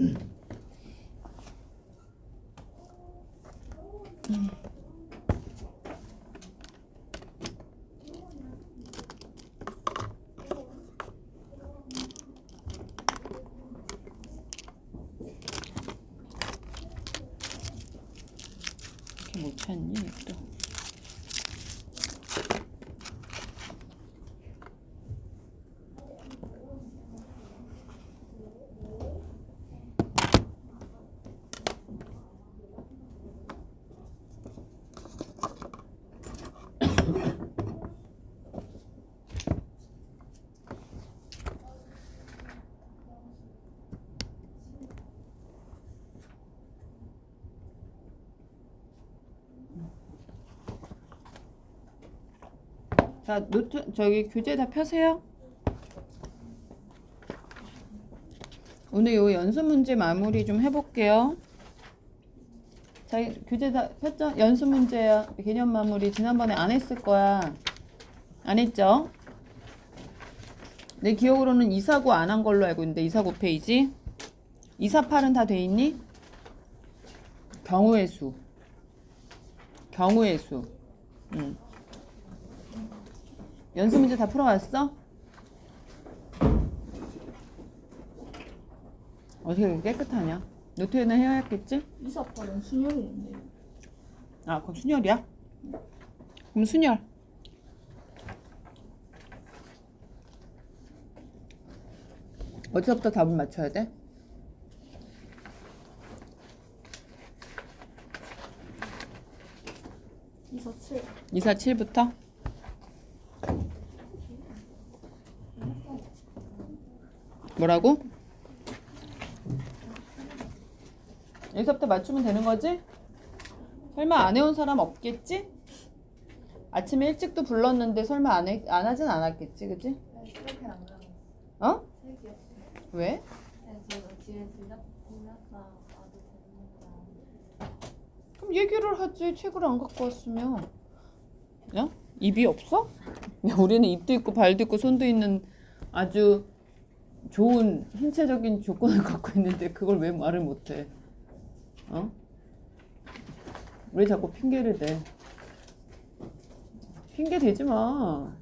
이렇게 못 찾니 또. 자, 노트 저기 교재 다 펴세요. 오늘 요 연습 문제 마무리 좀 해볼게요. 자, 교재 다 폈죠? 연습 문제야. 개념 마무리 지난번에 안 했을 거야. 안 했죠? 내 기억으로는 249 안 한 걸로 알고 있는데 249페이지 248은 다 돼 있니? 경우의 수. 경우의 수. 연습 문제 다 풀어왔어? 어떻게 그렇게 깨끗하냐? 노트에는 해야겠지? 248은 순열인데. 아, 그럼 순열이야? 그럼 순열. 어디서부터 답을 맞춰야 돼? 247. 247부터? 뭐라고? 여기서부터 맞추면 되는 거지? 설마 안 해온 사람 없겠지? 아침에 일찍도 불렀는데 설마 안 하진 않았겠지, 그치? 수업해 안 가요. 어? 책이요. 왜? 제가 집에 들렸다 와도 되는구나. 그럼 얘기를 하지. 책을 안 갖고 왔으면. 야? 입이 없어? 야, 우리는 입도 있고 발도 있고 손도 있는 아주 좋은 신체적인 조건을 갖고 있는데 그걸 왜 말을 못해? 어? 왜 자꾸 핑계를 대? 핑계 대지 마.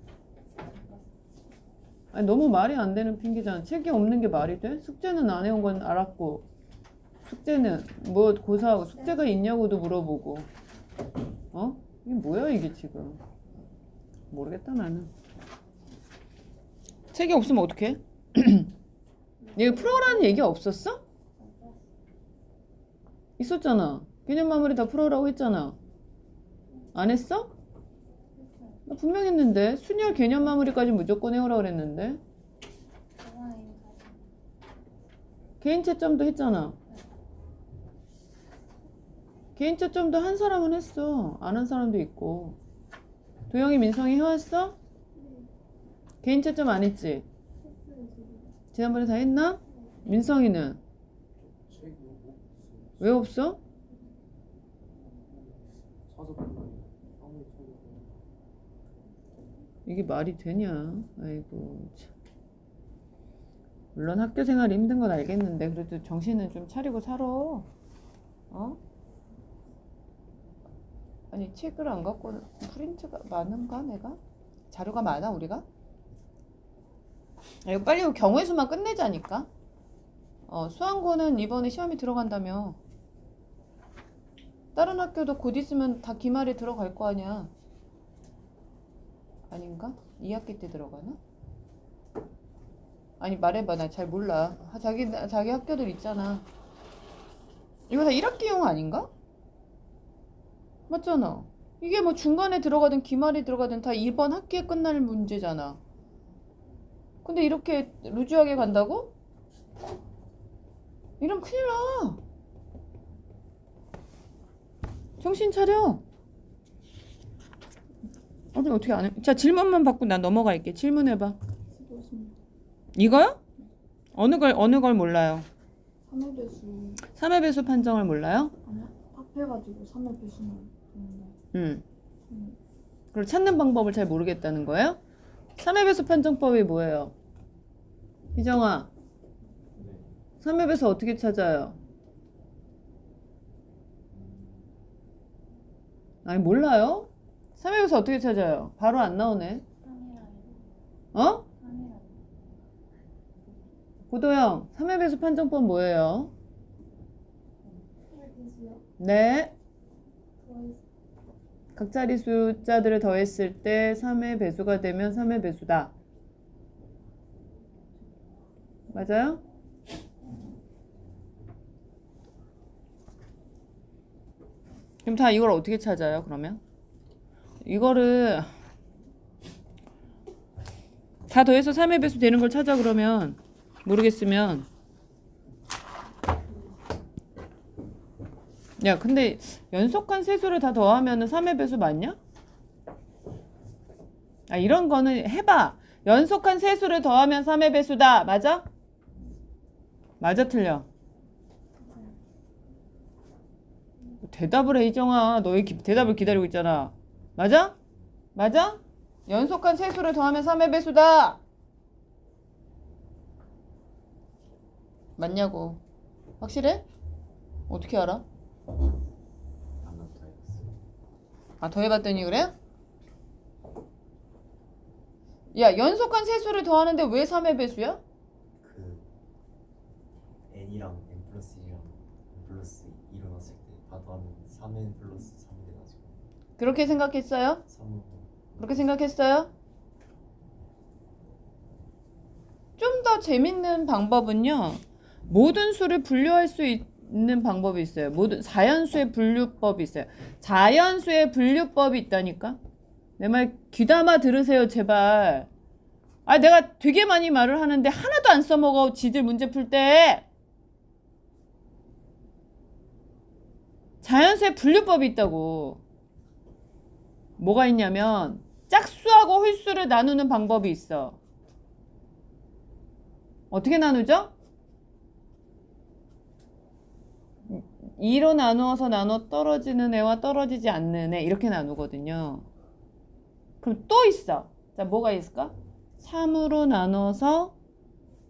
아니, 너무 말이 안 되는 핑계잖아. 책이 없는 게 말이 돼? 숙제는 안 해온 건 알았고, 숙제는 뭐 고사하고 숙제가 있냐고도 물어보고, 어? 이게 뭐야 이게 지금? 모르겠다 나는. 책이 없으면 어떡해? 얘가 풀어라는 얘기 없었어? 있었잖아. 개념 마무리 다 풀어라고 했잖아. 안 했어? 나 분명 했는데 순열 개념 마무리까지 무조건 해오라 그랬는데. 개인 채점도 했잖아. 개인 채점도 한 사람은 했어. 안 한 사람도 있고. 도영이 민성이 해왔어? 개인 채점 안 했지? 지난번에 다 했나? 민성이는? 왜 없어? 이게 말이 되냐? 아이고 참. 물론 학교 생활이 힘든 건 알겠는데 그래도 정신은 좀 차리고 살아. 어? 아니 책을 안 갖고 프린트가 많은가 내가? 자료가 많아 우리가? 아, 이거 빨리 경우의 수만 끝내자니까. 수학고는 이번에 시험이 들어간다며. 다른 학교도 곧 있으면 다 기말에 들어갈 거 아니야. 아닌가? 2학기 때 들어가나? 아니 말해봐. 나 잘 몰라. 자기 학교들 있잖아. 이거 다 1학기용 아닌가? 맞잖아. 이게 뭐 중간에 들어가든 기말에 들어가든 다 이번 학기에 끝날 문제잖아. 근데 이렇게 루즈하게 간다고? 이러면 큰일 나. 정신 차려. 아니 어떻게 안 해? 자 질문만 받고 난 넘어갈게. 질문해봐. 이거요? 어느 걸 몰라요? 3의 배수. 3의 배수 판정을 몰라요? 아니야. 합해가지고 3의 배수는 응. 그걸 찾는 방법을 잘 모르겠다는 거예요? 3의 배수 판정법이 뭐예요? 희정아. 3의 배수 어떻게 찾아요? 아니 몰라요? 3의 배수 어떻게 찾아요? 바로 안 나오네. 3이라는 어? 3이라는 고도형 3의 배수 판정법 뭐예요? 3의 배수요? 네. 더해서 각자리 숫자들을 더했을 때 3의 배수가 되면 3의 배수다. 맞아요? 그럼 다 이걸 어떻게 찾아요, 그러면? 이거를 다 더해서 3의 배수 되는 걸 찾아 그러면 모르겠으면 야 근데 연속한 세수를 다 더하면 3의 배수 맞냐? 아 이런 거는 해봐. 연속한 세수를 더하면 3의 배수다. 맞아? 맞아 틀려? 대답을 해 이정아. 너의 대답을 기다리고 있잖아. 맞아? 맞아? 연속한 세수를 더하면 3의 배수다. 맞냐고. 확실해? 어떻게 알아? 방금 더해봤어요. 아 더해봤더니 그래? 야 연속한 세수를 더하는데 왜 3의 배수야? 그 n이랑 n 플러스 1이랑 n 플러스 2 일어났을 때 다 더하면 3n 플러스 3이 돼가지고 그렇게 생각했어요? 3으로 그렇게 생각했어요? 좀 더 재밌는 방법은요. 모든 수를 분류할 수 있는 방법이 있어요. 모든 자연수의 분류법이 있어요. 자연수의 분류법이 있다니까. 내 말 귀담아 들으세요, 제발. 아, 내가 되게 많이 말을 하는데 하나도 안 써먹어. 지들 문제 풀 때. 자연수의 분류법이 있다고. 뭐가 있냐면 짝수하고 홀수를 나누는 방법이 있어. 어떻게 나누죠? 2로 나누어서 나눠 떨어지는 애와 떨어지지 않는 애 이렇게 나누거든요. 그럼 또 있어. 자, 뭐가 있을까? 3으로 나눠서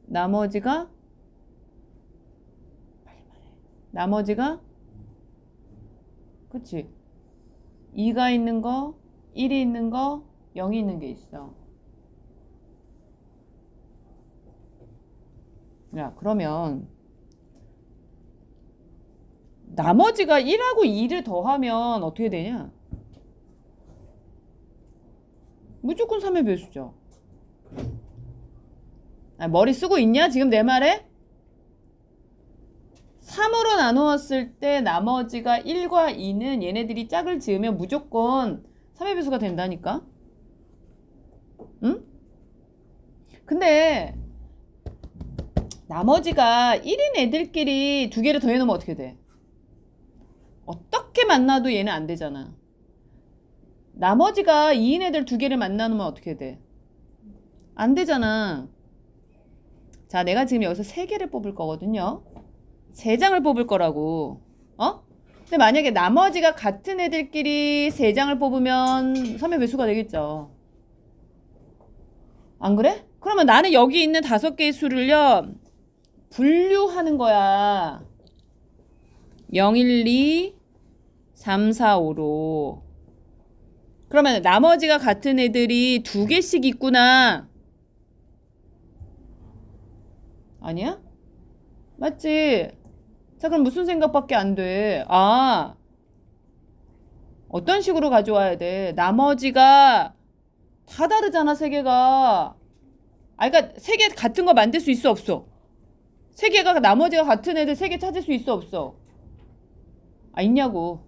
나머지가 그치? 2가 있는 거, 1이 있는 거, 0이 있는 게 있어. 야, 그러면 나머지가 1하고 2를 더하면 어떻게 되냐? 무조건 3의 배수죠. 아, 머리 쓰고 있냐? 지금 내 말에? 3으로 나누었을 때 나머지가 1과 2는 얘네들이 짝을 지으면 무조건 3의 배수가 된다니까? 응? 근데 나머지가 1인 애들끼리 두 개를 더해놓으면 어떻게 돼? 어떻게 만나도 얘는 안 되잖아. 나머지가 2인 애들 두 개를 만나놓으면 어떻게 돼? 안 되잖아. 자, 내가 지금 여기서 3개를 뽑을 거거든요. 3장을 뽑을 거라고. 어? 근데 만약에 나머지가 같은 애들끼리 3장을 뽑으면 3의 배수가 되겠죠. 안 그래? 그러면 나는 여기 있는 5개의 수를요. 분류하는 거야. 0, 1, 2, 3, 4, 5로. 그러면 나머지가 같은 애들이 2개씩 있구나. 아니야? 맞지? 자, 그럼 무슨 생각밖에 안 돼? 아, 어떤 식으로 가져와야 돼? 나머지가 다 다르잖아, 3개가. 아, 그러니까 3개 같은 거 만들 수 있어, 없어? 3개가 나머지가 같은 애들 3개 찾을 수 있어, 없어? 아, 있냐고.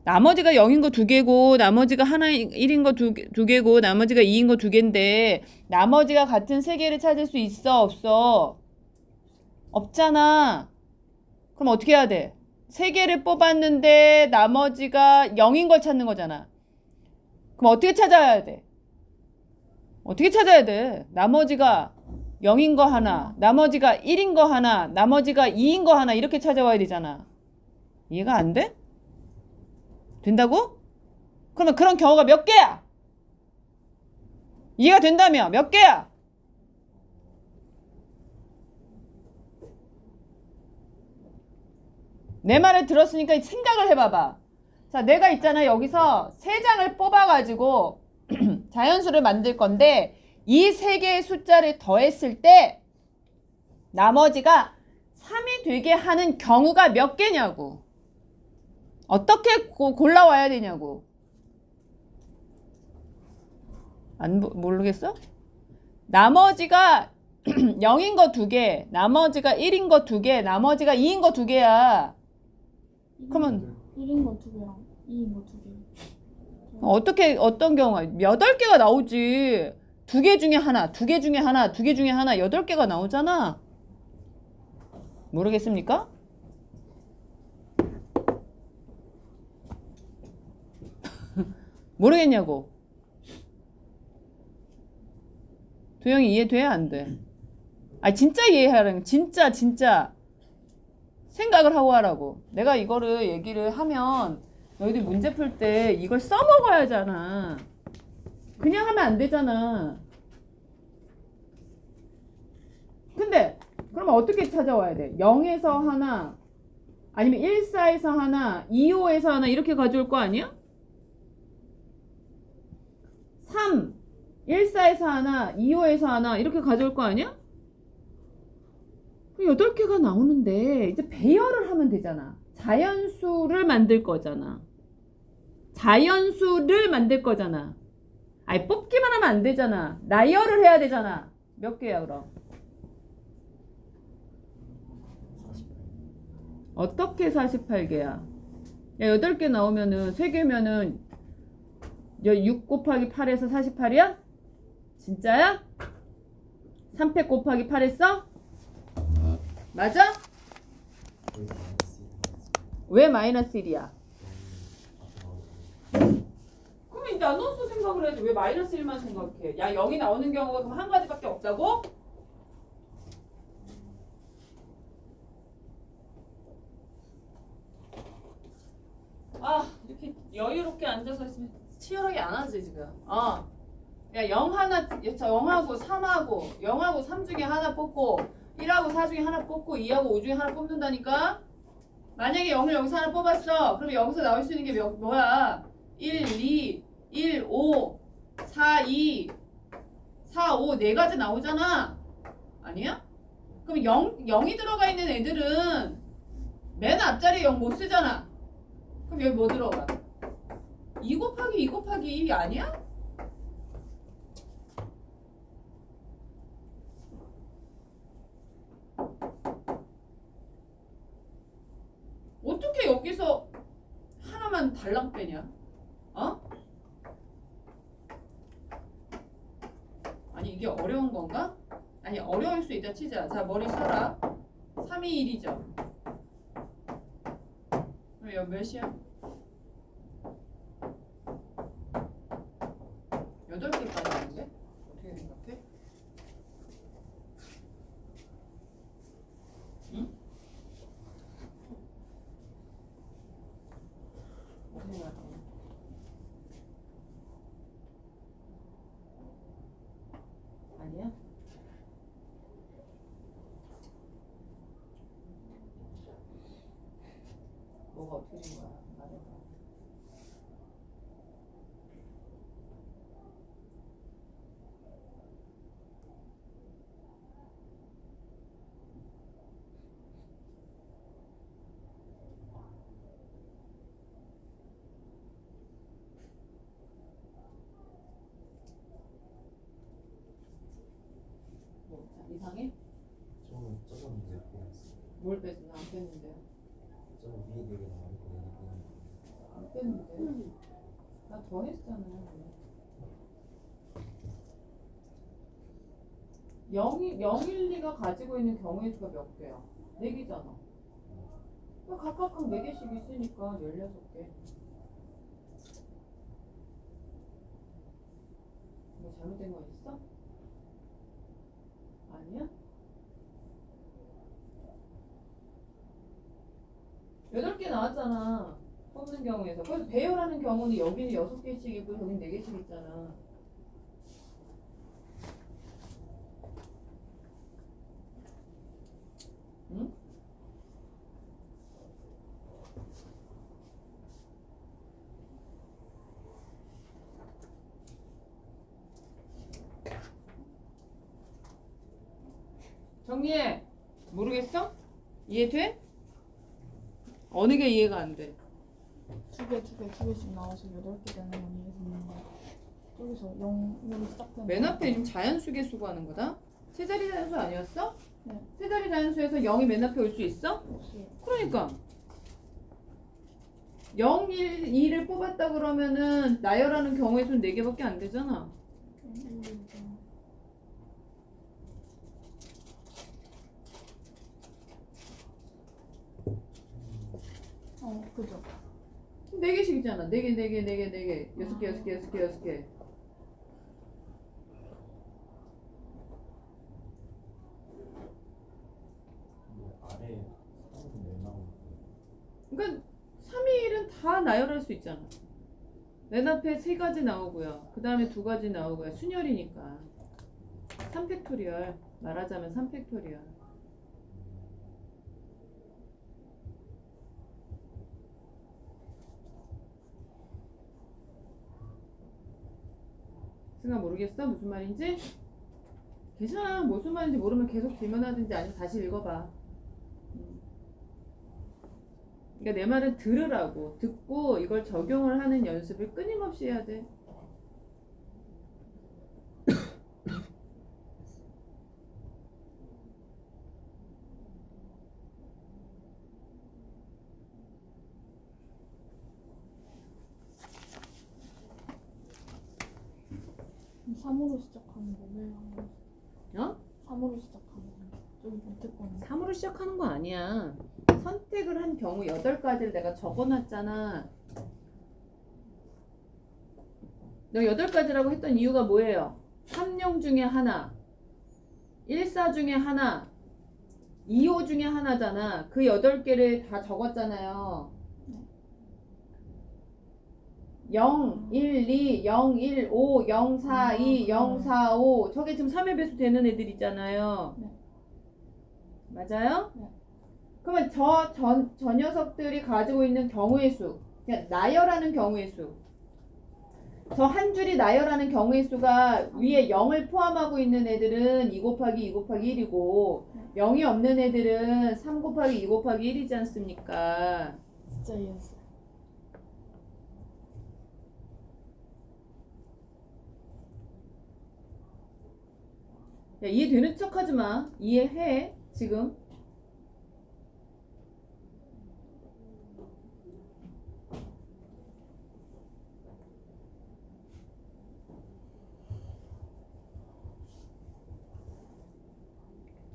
나머지가 0인 거 2개고 나머지가 1인 거 2개고 나머지가 2인 거 2개인데 나머지가 같은 3개를 찾을 수 있어, 없어? 없잖아. 그럼 어떻게 해야 돼? 3개를 뽑았는데 나머지가 0인 걸 찾는 거잖아. 그럼 어떻게 찾아야 돼? 어떻게 찾아야 돼? 나머지가 0인 거 하나, 나머지가 1인 거 하나, 나머지가 2인 거 하나 이렇게 찾아와야 되잖아. 이해가 안 돼? 된다고? 그러면 그런 경우가 몇 개야? 이해가 된다며 몇 개야? 내 말을 들었으니까 생각을 해봐봐. 자, 내가 있잖아. 여기서 세 장을 뽑아가지고 자연수를 만들 건데 이 세 개의 숫자를 더했을 때 나머지가 3이 되게 하는 경우가 몇 개냐고. 어떻게 골라와야 되냐고. 모르겠어? 나머지가 0인 거 2개, 나머지가 1인 거 2개, 나머지가 2인 거 2개야. 그러면 1인 거 2개랑 2인 거 2개. 어떤 경우가 8개가 나오지. 2개 중에 하나, 2개 중에 하나, 2개 중에 하나, 8개가 나오잖아. 모르겠습니까? 모르겠냐고. 도영이 이해돼? 안 돼? 아, 진짜 이해하라는, 진짜 생각을 하고 하라고. 내가 이거를 얘기를 하면 너희들 문제 풀 때 이걸 써먹어야 하잖아. 그냥 하면 안 되잖아. 근데 그러면 어떻게 찾아와야 돼? 0에서 하나, 아니면 1, 4에서 하나, 2, 5에서 하나 이렇게 가져올 거 아니야? 3, 1, 4에서 하나, 2, 5에서 하나 이렇게 가져올 거 아니야? 8개가 나오는데 이제 배열을 하면 되잖아. 자연수를 만들 거잖아. 자연수를 만들 거잖아. 아니, 뽑기만 하면 안 되잖아. 나열을 해야 되잖아. 몇 개야 그럼? 48. 어떻게 48개야? 야, 8개 나오면은 3개면은 6 곱하기 8에서 48이야? 진짜야? 3팩 곱하기 8 했어? 맞아? 거의 마이너스 1. 왜 마이너스 1이야? 앞에 나오고. 그럼 이제 나눠서 생각을 해야지. 왜 마이너스 1만 생각해? 야, 0이 나오는 경우가 그럼 한 가지밖에 없다고? 아, 이렇게 여유롭게 앉아서 있으면 치열하게 안 하지 지금. 야, 0 하나, 0하고 3하고 0하고 3 중에 하나 뽑고 1하고 4 중에 하나 뽑고 2하고 5 중에 하나 뽑는다니까? 만약에 0을 여기서 하나 뽑았어. 그럼 여기서 나올 수 있는 게 뭐야? 1, 2, 1, 5, 4, 2, 4, 5, 네 가지 나오잖아. 아니야? 그럼 0이 들어가 있는 애들은 맨 앞자리에 0 못 쓰잖아. 그럼 여기 뭐 들어가? 2 곱하기 2 곱하기 2 아니야? 어떻게 여기서 하나만 달랑 빼냐? 어? 아니, 이게 어려운 건가? 아니, 어려울 수 있다 치자. 자, 머리 써라. 3이 1이죠. 그럼 여기 몇이야? 8개까지 하는데? 어떻게 생각해? 응? 어떻게 생각해? 아니야? 뭐가 어떻게 된 거야? 말해봐. 뭐, 이상해? 저건 이제 빼놨어. 뭘 뺐어? 나 안 뺐는데요. 저거 위에 4개 나오고 여기 빼놨는데. 안 뺐는데. 나 더 했잖아. 012가 가지고 있는 경우의 수가 몇 개야? 4개잖아. 각각 4개씩 있으니까 16개. 뭐 잘못된 거 있어? 아니야? 8개 나왔잖아. 뽑는 경우에서. 그래서 배열하는 경우는 여기는 6개씩 있고 여기는 4개씩 있잖아. 응? 정리해. 모르겠어? 이해돼? 어느 게 이해가 안 돼? 두 개씩 나와서 8개 되는 건 이해했는데 저기서 0으로 시작되는 맨 앞에 지금 자연수계 수고하는 거다? 세자리 자연수 아니었어? 네. 세자리 자연수에서 0이 맨 앞에 올 수 있어? 없어요. 그러니까 0, 1, 2를 뽑았다 그러면은 나열하는 경우의 수는 4개밖에 안 되잖아. 그죠. 4개씩이잖아. 4개, 4개, 4개, 4개. 6개, 6개, 6개, 6개. 아래 3은 왜 나오고 그러니까 3, 2, 1은 다 나열할 수 있잖아. 맨 앞에 3가지 나오고요. 그 다음에 2가지 나오고요. 순열이니까. 3팩토리얼. 말하자면 3팩토리얼. 승아 모르겠어? 무슨 말인지? 괜찮아. 무슨 말인지 모르면 계속 질문하든지 아니면 다시 읽어봐. 그러니까 내 말은 들으라고. 듣고 이걸 적용을 하는 연습을 끊임없이 해야 돼. 그럼 3으로 시작하는 거 왜 한 거지? 어? 3으로 시작하는 거. 저기 밑에 거는 3으로 시작하는 거 아니야. 선택을 한 경우 8가지를 내가 적어놨잖아. 내가 8가지라고 했던 이유가 뭐예요? 3용 중에 하나, 1사 중에 하나, 2호 중에 하나잖아. 그 8개를 다 적었잖아요. 0, 1, 2, 0, 1, 5, 0, 4, 2, 0, 4, 5. 저게 지금 3의 배수 되는 애들 있잖아요. 네. 맞아요? 네. 그러면 저 녀석들이 가지고 있는 경우의 수, 그냥 나열하는 경우의 수. 저 한 줄이 나열하는 경우의 수가 위에 0을 포함하고 있는 애들은 2 곱하기 2 곱하기 1이고 0이 없는 애들은 3 곱하기 2 곱하기 1이지 않습니까? 진짜 이해했어요. 야, 이해되는 척 하지 마. 이해해, 지금.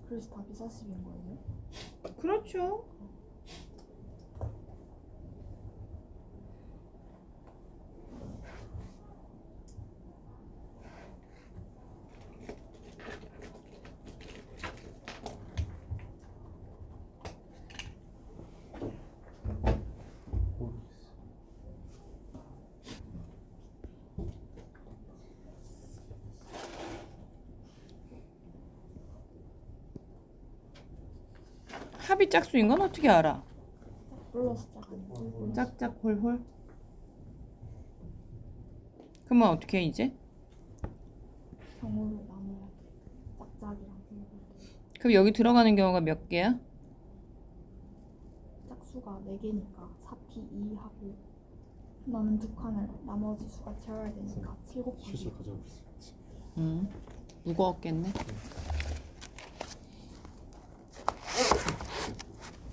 그래서 답이 40인 거예요? 그렇죠. 합이 짝수인 건 어떻게 알아? 플러스 짝 아니고 짝짝 홀홀. 그러면 어떻게 해 이제? 경우를 나눠야 돼. 짝짝이랑 홀홀. 그럼 여기 들어가는 경우가 몇 개야? 짝수가 4개니까 4p 2하고 나는 2칸을 나머지 수가 채워야 되니까 7 곱하기 실수를 가져오고 있어. 무거웠겠네.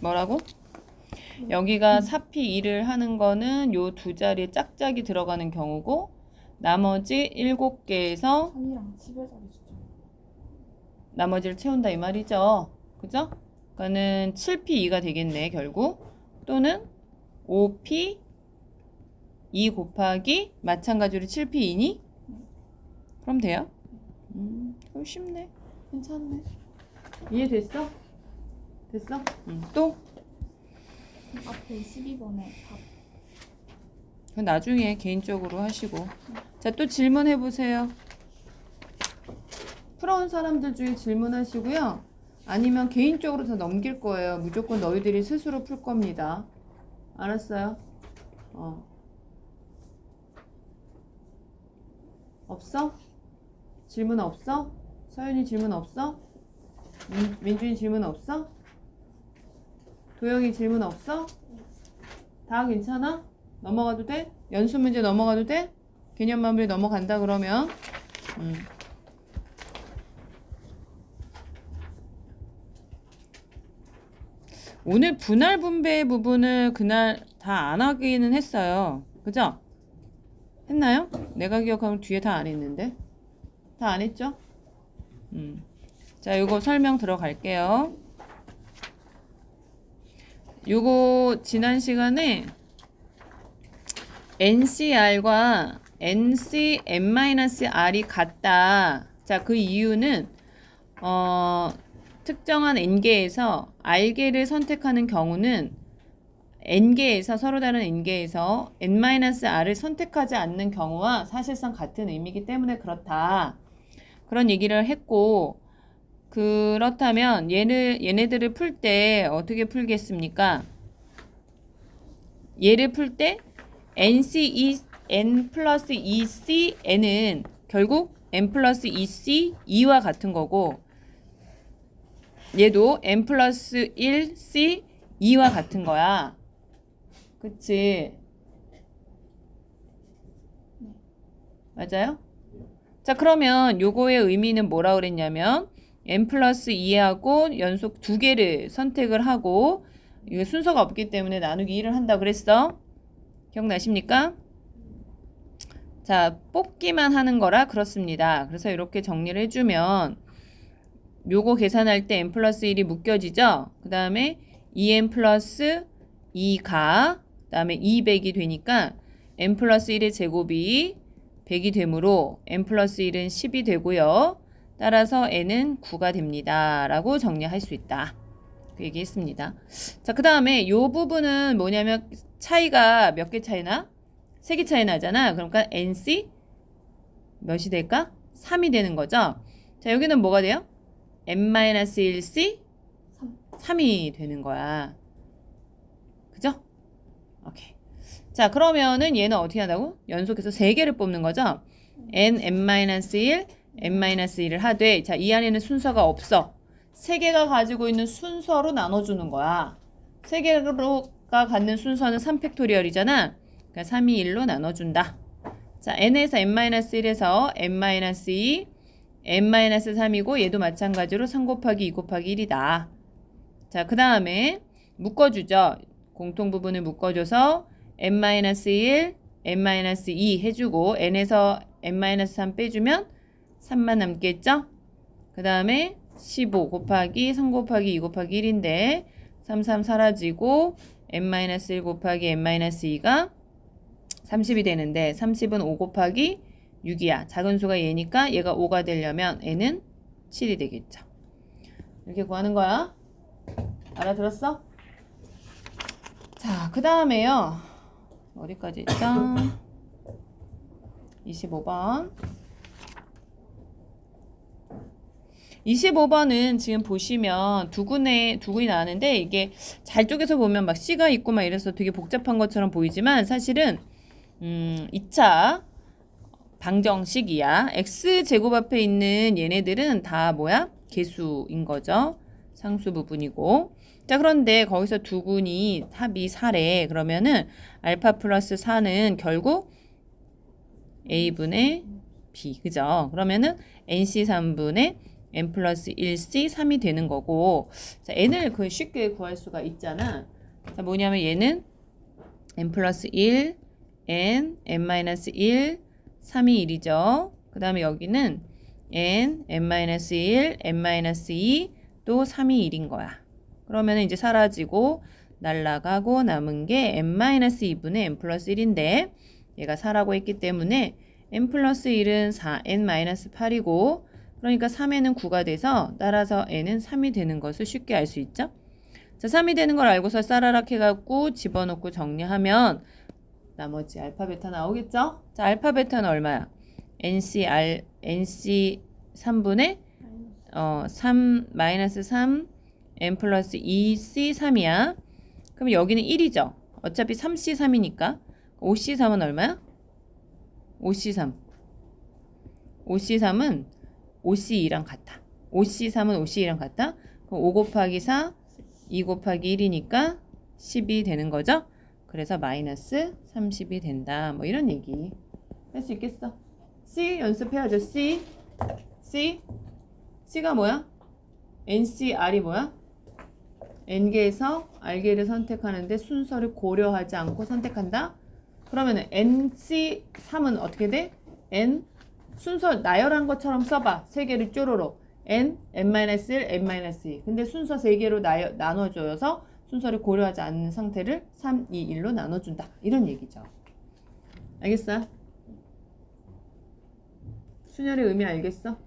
뭐라고? 여기가 4p 2를 하는 거는 요 두 자리에 짝짝이 들어가는 경우고 나머지 7개에서 3이랑 11자리 숫자. 나머지를 채운다 이 말이죠. 그죠? 그러니까는 7p 2가 되겠네 결국. 또는 5p 2 곱하기 마찬가지로 7p 2니? 그럼 돼요? 그럼 쉽네. 괜찮네. 이해됐어? 됐어? 또? 앞에 12번에 답. 그건 나중에 개인적으로 하시고. 자, 또 질문해 보세요. 풀어온 사람들 중에 질문하시고요. 아니면 개인적으로 다 넘길 거예요. 무조건 너희들이 스스로 풀 겁니다. 알았어요? 없어? 질문 없어? 서윤이 질문 없어? 민준이 질문 없어? 도영이 질문 없어? 다 괜찮아? 넘어가도 돼? 연습 문제 넘어가도 돼? 개념 마무리 넘어간다 그러면 오늘 분할 분배 부분을 그날 다 안 하기는 했어요. 그죠? 했나요? 내가 기억하면 뒤에 다 안 했는데. 다 안 했죠? 자, 요거 설명 들어갈게요. 요거 지난 시간에 NCR과 NCN-R이 같다. 자, 그 이유는 특정한 N개에서 R개를 선택하는 경우는 N개에서 서로 다른 N개에서 N-R을 선택하지 않는 경우와 사실상 같은 의미이기 때문에 그렇다. 그런 얘기를 했고 그렇다면 얘네들을 풀 때 어떻게 풀겠습니까? 얘를 풀 때 N 플러스 EC N은 결국 N 플러스 EC 2와 같은 거고 얘도 N 플러스 1 C 2와 같은 거야. 그치? 맞아요? 자, 그러면 요거의 의미는 뭐라 그랬냐면 N 플러스 2하고 연속 두 개를 선택을 하고 이게 순서가 없기 때문에 나누기 1을 한다 그랬어. 기억나십니까? 자, 뽑기만 하는 거라 그렇습니다. 그래서 이렇게 정리를 해주면 요거 계산할 때 N 플러스 1이 묶여지죠? 그 다음에 2N 플러스 2가 그 다음에 200이 되니까 N 플러스 1의 제곱이 100이 되므로 N 플러스 1은 10이 되고요. 따라서 N은 9가 됩니다. 라고 정리할 수 있다. 그 얘기했습니다. 자, 그 다음에 요 부분은 뭐냐면 차이가 몇 개 차이나? 3개 차이 나잖아. 그러니까 NC 몇이 될까? 3이 되는 거죠. 자, 여기는 뭐가 돼요? N-1C 3이 되는 거야. 그죠? 오케이. 자, 그러면은 얘는 어떻게 한다고? 연속해서 3개를 뽑는 거죠. N, N-1, N-1을 하되 자, 이 안에는 순서가 없어. 3개가 가지고 있는 순서로 나눠주는 거야. 3개가 갖는 순서는 3팩토리얼이잖아. 그러니까 3이 1로 나눠준다. 자, N에서 N-1에서 N-2, N-3이고 얘도 마찬가지로 3 곱하기 2 곱하기 1이다. 자, 그 다음에 묶어주죠. 공통부분을 묶어줘서 N-1, N-2 해주고 N에서 N-3 빼주면 3만 남겠죠? 그 다음에 15 곱하기 3 곱하기 2 곱하기 1인데 3, 3 사라지고 N-1 곱하기 N-2가 30이 되는데 30은 5 곱하기 6이야. 작은 수가 얘니까 얘가 5가 되려면 N은 7이 되겠죠. 이렇게 구하는 거야. 알아들었어? 자, 그 다음에요. 어디까지 있죠? 25번. 25번은 지금 보시면 두근이 나왔는데 이게 잘 쪼개서 보면 막 C가 있고 막 이래서 되게 복잡한 것처럼 보이지만 사실은 2차 방정식이야. X제곱 앞에 있는 얘네들은 다 뭐야? 개수인 거죠. 상수 부분이고. 자, 그런데 거기서 두근이 합이 4래. 그러면은 알파 플러스 4는 결국 A분의 B. 그죠? 그러면은 NC 3분의 N 플러스 1C 3이 되는 거고. 자, N을 그 쉽게 구할 수가 있잖아. 자, 뭐냐면 얘는 N 플러스 1, N, N-1, 3이 1이죠. 그 다음에 여기는 N, N-1, N-2, 또 3이 1인 거야. 그러면 이제 사라지고 날라가고 남은 게 N-2분의 N 플러스 1인데 얘가 4라고 했기 때문에 N 플러스 1은 4, N-8이고 그러니까 3에는 9가 돼서 따라서 N은 3이 되는 것을 쉽게 알 수 있죠. 자, 3이 되는 걸 알고서 싸라락 해갖고 집어넣고 정리하면 나머지 알파 베타 나오겠죠? 자, 알파 베타는 얼마야? NC 3분의 3 마이너스 3 N 플러스 2C 3이야. 그럼 여기는 1이죠. 어차피 3C 3이니까 5C 3은 얼마야? 5C 3. 5C 3은 5C 2랑 같아. 5C3은 5C2랑 같다? 그럼 5 곱하기 4, 2 곱하기 1이니까 10이 되는 거죠? 그래서 마이너스 30이 된다. 뭐 이런 얘기 할 수 있겠어. C 연습해야죠. C가 뭐야? NCR이 뭐야? N개에서 R개를 선택하는데 순서를 고려하지 않고 선택한다? 그러면은 NC3은 어떻게 돼? N 순서 나열한 것처럼 써봐. 세 개를 쪼로로 N, N-1, N-2. 근데 순서 세 개로 나눠줘서 순서를 고려하지 않는 상태를 3, 2, 1로 나눠준다. 이런 얘기죠. 알겠어? 순열의 의미 알겠어?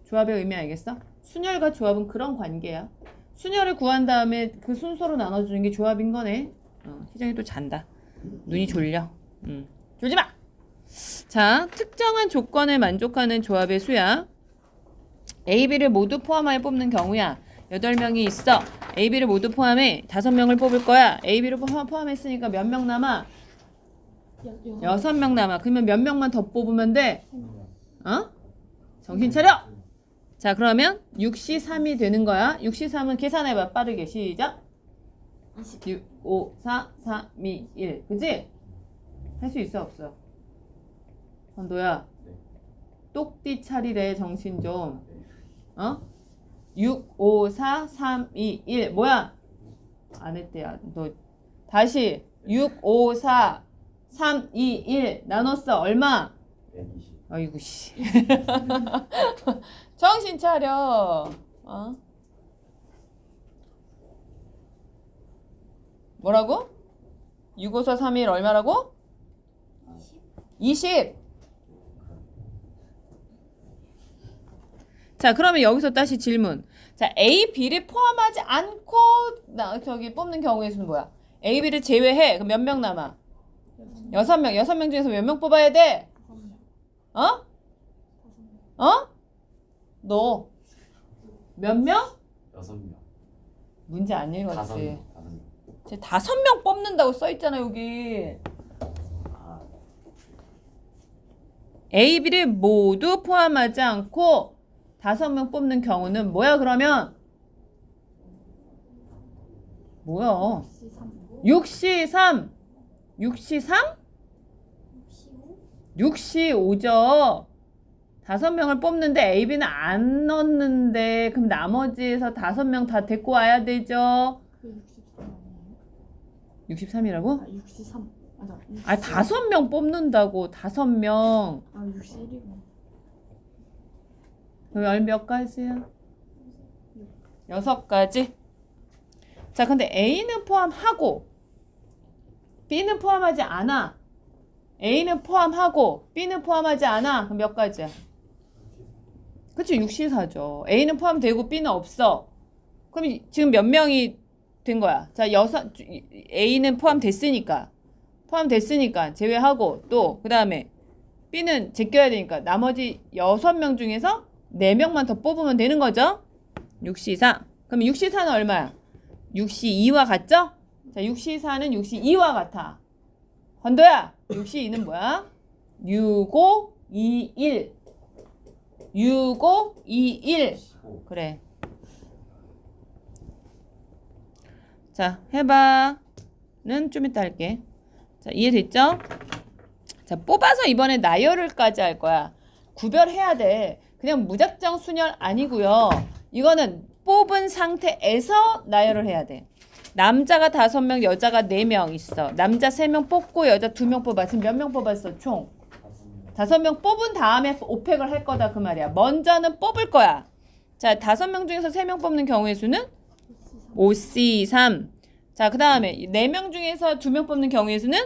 조합의 의미 알겠어? 순열과 조합은 그런 관계야. 순열을 구한 다음에 그 순서로 나눠주는 게 조합인 거네. 희정이 또 잔다. 눈이 졸려. 졸지 마! 자, 특정한 조건에 만족하는 조합의 수야. A, B를 모두 포함하여 뽑는 경우야. 8명이 있어. A, B를 모두 포함해 5명을 뽑을 거야. A, B를 포함했으니까 몇 명 남아? 6명 남아. 그러면 몇 명만 더 뽑으면 돼? 어? 정신 차려! 자, 그러면 6C3이 되는 거야. 6C3은 계산해봐. 빠르게. 시작. 6, 5, 4, 3, 2, 1. 그치? 할 수 있어? 없어? 선도야. 네. 똑띠 차리래. 정신 좀. 6, 5, 4, 3, 2, 1. 뭐야? 안 했대야. 너 다시 6, 5, 4, 3, 2, 1 나눴어. 얼마? 120. 아이고 씨. 정신 차려. 뭐라고? 6, 5, 4, 3, 1 얼마라고? 20. 자, 그러면 여기서 다시 질문. 자, A, B를 포함하지 않고 뽑는 경우의 수는 뭐야? A, B를 제외해. 그럼 몇 명 남아? 6명. 6명 중에서 몇 명 뽑아야 돼? 너 몇 명? 6명. 문제 안 5명. 읽었지. 5명. 쟤 5명 뽑는다고 써있잖아 여기. A, B를 모두 포함하지 않고 5명 뽑는 경우는 뭐야 그러면? 뭐야? 6C3. 6C3? 6C5죠. 5명을 뽑는데 A, B는 안 넣었는데 그럼 나머지에서 5명 다 데리고 와야 되죠. 63 아니에요? 63이라고? 아 63 맞아. 63. 아 5명 뽑는다고. 5명. 아 61이구나. 열 몇 가지야? 6가지. 자, 근데 A는 포함하고 B는 포함하지 않아. A는 포함하고 B는 포함하지 않아. 그럼 몇 가지야? 그치, 6C4죠. A는 포함되고 B는 없어. 그럼 지금 몇 명이 된 거야? 자, A는 포함됐으니까 제외하고 또 그 다음에 B는 제껴야 되니까 나머지 6명 중에서 4명만 더 뽑으면 되는 거죠? 6C4. 그럼 6C4는 얼마야? 6C2와 같죠? 자, 6C4는 6C2와 같아. 건도야, 6C2는 뭐야? 6521. 6521. 그래. 자, 해봐는 좀 이따 할게. 자, 이해됐죠? 자, 뽑아서 이번에 나열을까지 할 거야. 구별해야 돼. 그냥 무작정 순열 아니고요. 이거는 뽑은 상태에서 나열을 해야 돼. 남자가 5명, 여자가 4명 있어. 남자 3명 뽑고 여자 2명 뽑아. 지금 몇 명 뽑았어? 총 5명 뽑은 다음에 오팩을 할 거다 그 말이야. 먼저는 뽑을 거야. 자, 5명 중에서 3명 뽑는 경우의 수는 5C3. 자, 그 다음에 4명 중에서 2명 뽑는 경우의 수는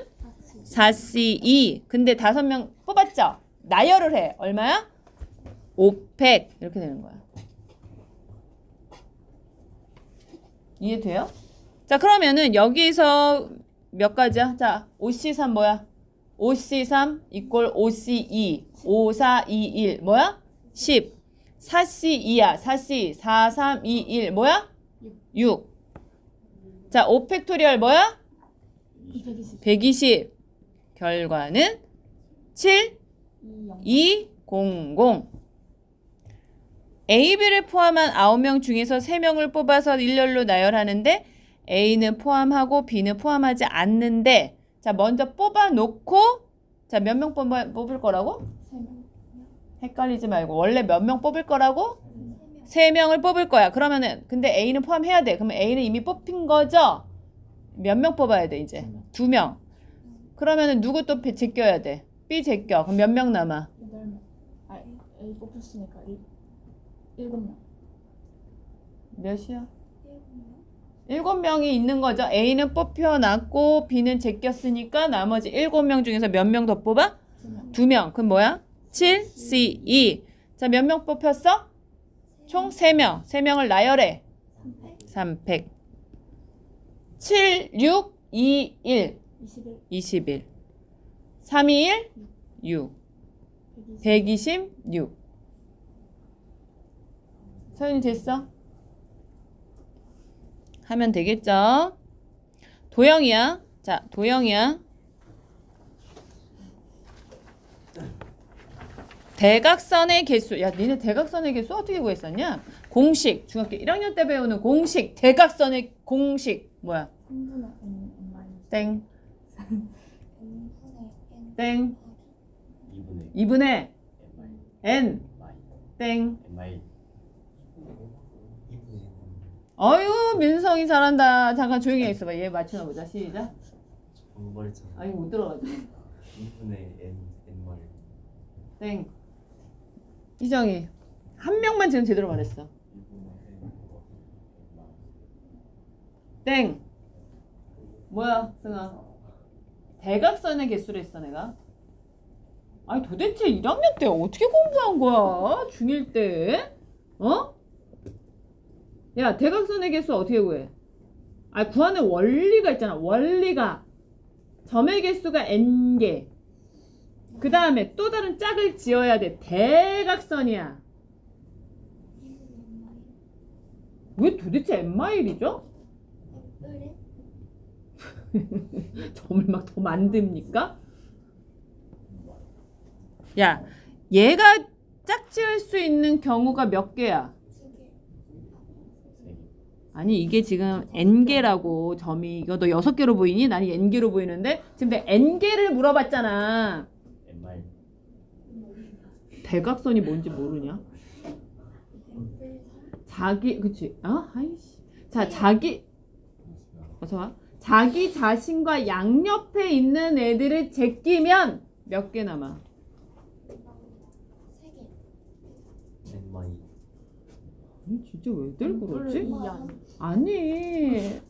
4C2. 근데 5명 뽑았죠? 나열을 해. 얼마야? 5팩. 이렇게 되는 거야. 이해돼요? 자, 그러면은 여기서 몇 가지야? 자, 5C3 뭐야? 5C3 이꼴 5C2. 5, 4, 2, 1 뭐야? 10. 4C2야. 4C. 4, 3, 2, 1 뭐야? 6. 자, 5팩토리얼 뭐야? 220. 120. 결과는 7, 2, 0, 0. A, B를 포함한 9명 중에서 3명을 뽑아서 일렬로 나열하는데 A는 포함하고 B는 포함하지 않는데 자 먼저 뽑아놓고 자 몇 명 뽑을 거라고? 3명. 헷갈리지 말고 원래 몇 명 뽑을 거라고? 3명. 3명을 뽑을 거야. 그러면은 근데 A는 포함해야 돼. 그러면 A는 이미 뽑힌 거죠? 몇 명 뽑아야 돼 이제? 2명. 그러면은 누구 또 제껴야 돼? B 제껴. 그럼 몇 명 남아? 8명. 아, A 뽑혔으니까 7명. 몇이야? 7명이 있는 거죠. A는 뽑혀놨고 B는 제꼈으니까 나머지 7명 중에서 몇 명 더 뽑아? 2명. 2명. 그럼 뭐야? 7, C, 2. 자, 몇 명 뽑혔어? 총 3명. 3명을 나열해. 300. 7, 6, 2, 1. 21. 21. 3, 2, 1, 6. 126. 서윤이 됐어? 하면 되겠죠? 도형이야. 자, 도형이야. 대각선의 개수. 야, 니네 대각선의 개수 어떻게 구했었냐? 공식. 중학교 1학년 때 배우는 공식. 대각선의 공식. 뭐야? 3분의 n 마이너스. 땡. n분의 n. 땡. 2분의 2분의 n n. 땡. n 2분의 어유 민성이 잘한다. 잠깐 조용히 있어봐. 얘 맞추나 보자. 시작. 방금 말했잖아. 아 이거 못 들어가지고. 2분의 n 마이. 땡. 희정이 한 명만 지금 제대로 말했어. 2분의 n 마이. 땡. 뭐야 승아? 대각선의 개수를 했어 내가. 아니 도대체 1학년 때 어떻게 공부한 거야? 중1 때? 어? 야 대각선의 개수 어떻게 구해? 아 구하는 원리가 있잖아. 원리가 점의 개수가 n개. 그 다음에 또 다른 짝을 지어야 돼. 대각선이야. 왜 도대체 n마일이죠? 점을 막 더 만듭니까? 야, 얘가 짝지을 수 있는 경우가 몇 개야? 아니 이게 지금 n개라고 점이 이거 너 6개로 보이니? 나는 n개로 보이는데 지금 내가 n개를 물어봤잖아. n 마이. 대각선이 뭔지 모르냐? 자기 그치? 아 아이씨. 자 자기 어서 와. 자기 자신과 양옆에 있는 애들을 제끼면 몇 개 남아? n 마이. 아니 진짜 왜들 그러지? 2야. 아니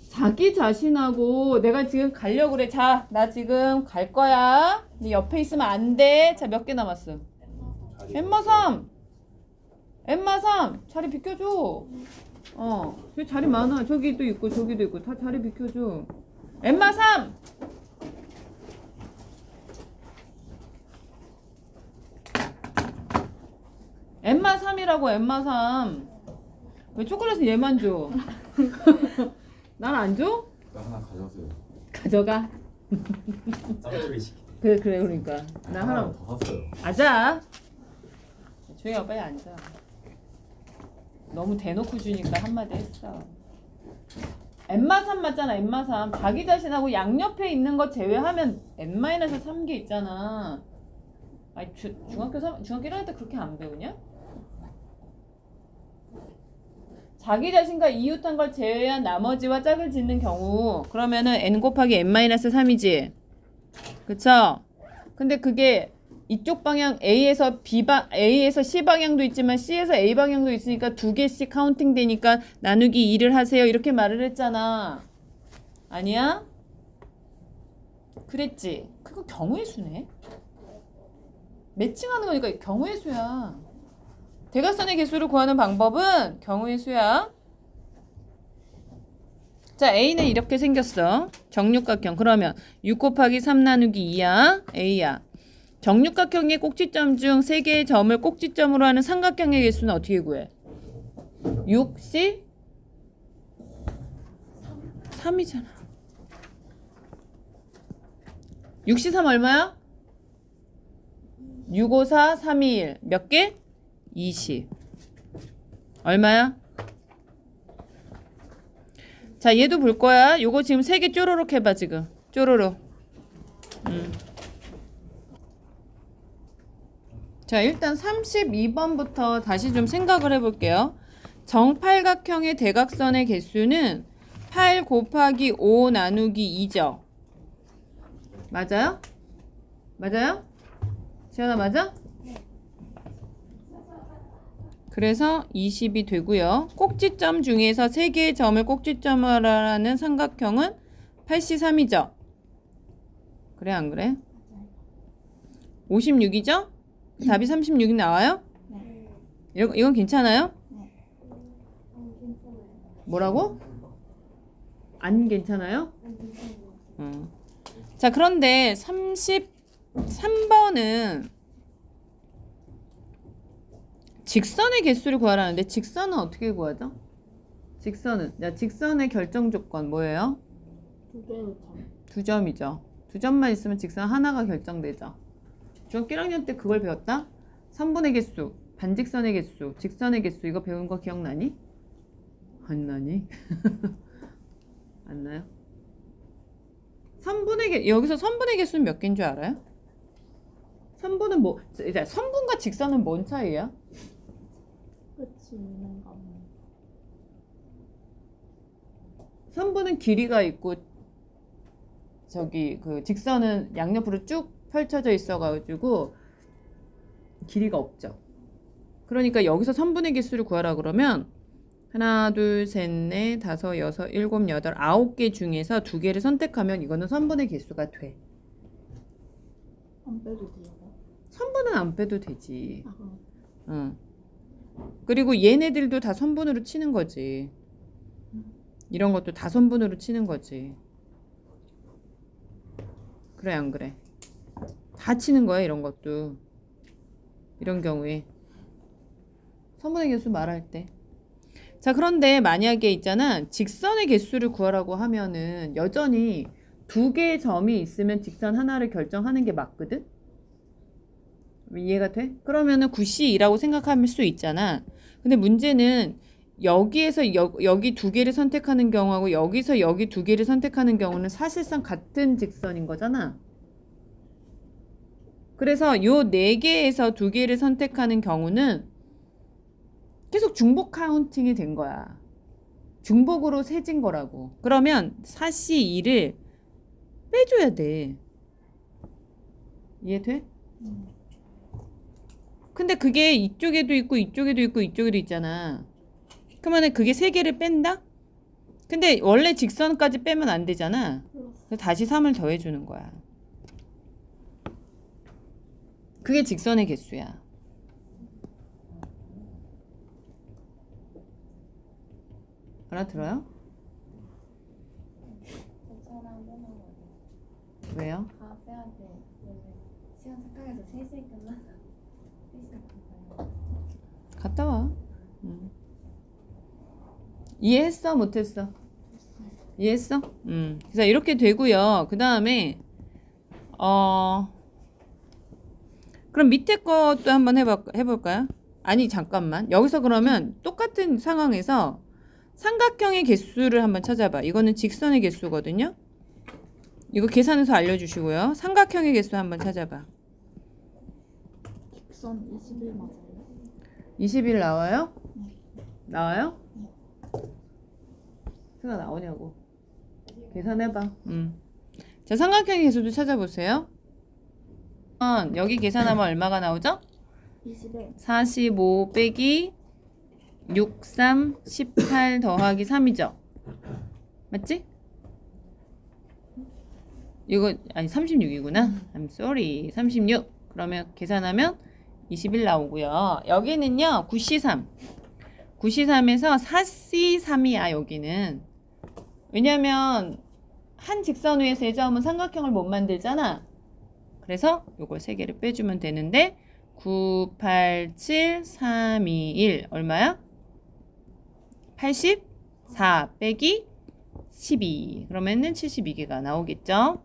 자기 자신하고 내가 지금 가려고 그래. 자 나 지금 갈 거야. 네 옆에 있으면 안 돼. 자 몇 개 남았어? 엠마 3 엠마 3 자리 비켜줘. 저기 자리 많아. 저기도 있고 저기도 있고 다 자리 비켜줘. 엠마 3 엠마 3이라고. 엠마 3 왜 초콜릿은 얘만 줘? 난 안 줘? 나 하나 가져가세요. 가져가. 짬소리 시키네. 그래 그러니까 나 하나 더 샀어요. 앉아. 조용히 하고 빨리 앉아. 너무 대놓고 주니까 한마디 했어. 엠마 3 맞잖아. 엠마 3 자기 자신하고 양옆에 있는 거 제외하면 n-3개 있잖아. 아니 중학교 1학년 때 그렇게 안 배우냐? 자기 자신과 이웃한 걸 제외한 나머지와 짝을 짓는 경우 그러면은 n 곱하기 n-3이지. 그쵸? 근데 그게 이쪽 방향 A에서 A에서 C 방향도 있지만 C에서 A 방향도 있으니까 2개씩 카운팅 되니까 나누기 2를 하세요. 이렇게 말을 했잖아. 아니야? 그랬지? 그거 경우의 수네. 매칭하는 거니까 경우의 수야. 대각선의 개수를 구하는 방법은 경우의 수야. 자, A는 이렇게 생겼어. 정육각형. 그러면 6 곱하기 3 나누기 2야. A야. 정육각형의 꼭지점 중 3개의 점을 꼭지점으로 하는 삼각형의 개수는 어떻게 구해? 6, C? 3이잖아. 6C3 얼마야? 6, 5, 4, 3, 2, 1. 몇 개? 20. 얼마야? 자, 얘도 볼 거야. 요거 지금 3개 쪼로록 해봐, 지금. 쪼로록. 자, 일단 32번부터 다시 좀 생각을 해볼게요. 정팔각형의 대각선의 개수는 8 곱하기 5 나누기 2죠. 맞아요? 맞아요? 지연아 맞아? 그래서 20이 되고요. 꼭지점 중에서 3개의 점을 꼭지점으로 하는 삼각형은 83이죠. 그래 안 그래? 56이죠? 답이 36이 나와요? 네. 이건 괜찮아요? 네. 뭐라고? 안 괜찮아요? 자, 그런데 33번은 직선의 개수를 구하라는데 직선은 어떻게 구하죠? 직선은 직선의 결정 조건 뭐예요? 2개의 점. 2점이죠. 2점만 있으면 직선 하나가 결정되죠. 중학교 1학년 때 그걸 배웠다? 선분의 개수, 반직선의 개수, 직선의 개수 이거 배운 거 기억나니? 안 나니? 안 나요? 여기서 선분의 개수는 몇 개인 줄 알아요? 선분은 뭐 이제 선분과 직선은 뭔 차이야? 끝이 있는 거. 선분은 길이가 있고 저기 그 직선은 양옆으로 쭉 펼쳐져 있어가지고 길이가 없죠. 그러니까 여기서 선분의 개수를 구하라 그러면 하나, 둘, 셋, 넷, 다섯, 여섯, 일곱, 여덟, 9개 중에서 2개를 선택하면 이거는 선분의 개수가 돼. 안 빼도 돼요? 선분은 안 빼도 되지. 아, 그럼. 응. 그리고 얘네들도 다 선분으로 치는 거지. 이런 것도 다 선분으로 치는 거지. 그래 안 그래? 다 치는 거야 이런 것도. 이런 경우에 선분의 개수 말할 때. 자, 그런데 만약에 있잖아 직선의 개수를 구하라고 하면은 여전히 2개의 점이 있으면 직선 하나를 결정하는 게 맞거든? 이해가 돼? 그러면은 9C2라고 생각할 수 있잖아. 근데 문제는 여기에서 여기 2개를 선택하는 경우하고 여기서 여기 2개를 선택하는 경우는 사실상 같은 직선인 거잖아. 그래서 요 4개에서 2개를 선택하는 경우는 계속 중복 카운팅이 된 거야. 중복으로 세진 거라고. 그러면 4C2를 빼줘야 돼. 이해돼? 근데 그게 이쪽에도 있고 이쪽에도 있고 이쪽에도 있잖아. 그러면 그게 3개를 뺀다? 근데 원래 직선까지 빼면 안 되잖아. 그래서 다시 3을 더해주는 거야. 그게 직선의 개수야. 알아들어요? 전화 한 번만 왜요? 다 빼야 돼. 시간 착각해서 3시에 끝나. 3시에 끝나요. 갔다 와. 이해했어? 못했어? 이해했어? 그래서 이렇게 되고요. 그 다음에 그럼 밑에 것도 한번 해볼까요? 아니 잠깐만. 여기서 그러면 똑같은 상황에서 삼각형의 개수를 한번 찾아봐. 이거는 직선의 개수거든요. 이거 계산해서 알려주시고요. 삼각형의 개수 한번 찾아봐. 직선 21 맞아요? 21 나와요? 나와요? 수가 나오냐고. 계산해봐. 자, 삼각형의 개수도 찾아보세요. 여기 계산하면 얼마가 나오죠? 21. 45 빼기 63, 18 더하기 3이죠? 맞지? 이거 아니 36이구나. I'm sorry. 36. 그러면 계산하면 21 나오고요. 여기는요. 9C3. 9C3에서 4C3이야 여기는. 왜냐면 한 직선 위에 세 점은 삼각형을 못 만들잖아. 그래서 요걸 3개를 빼주면 되는데 9, 8, 7, 3, 2, 1 얼마야? 84 빼기 12 그러면은 72개가 나오겠죠.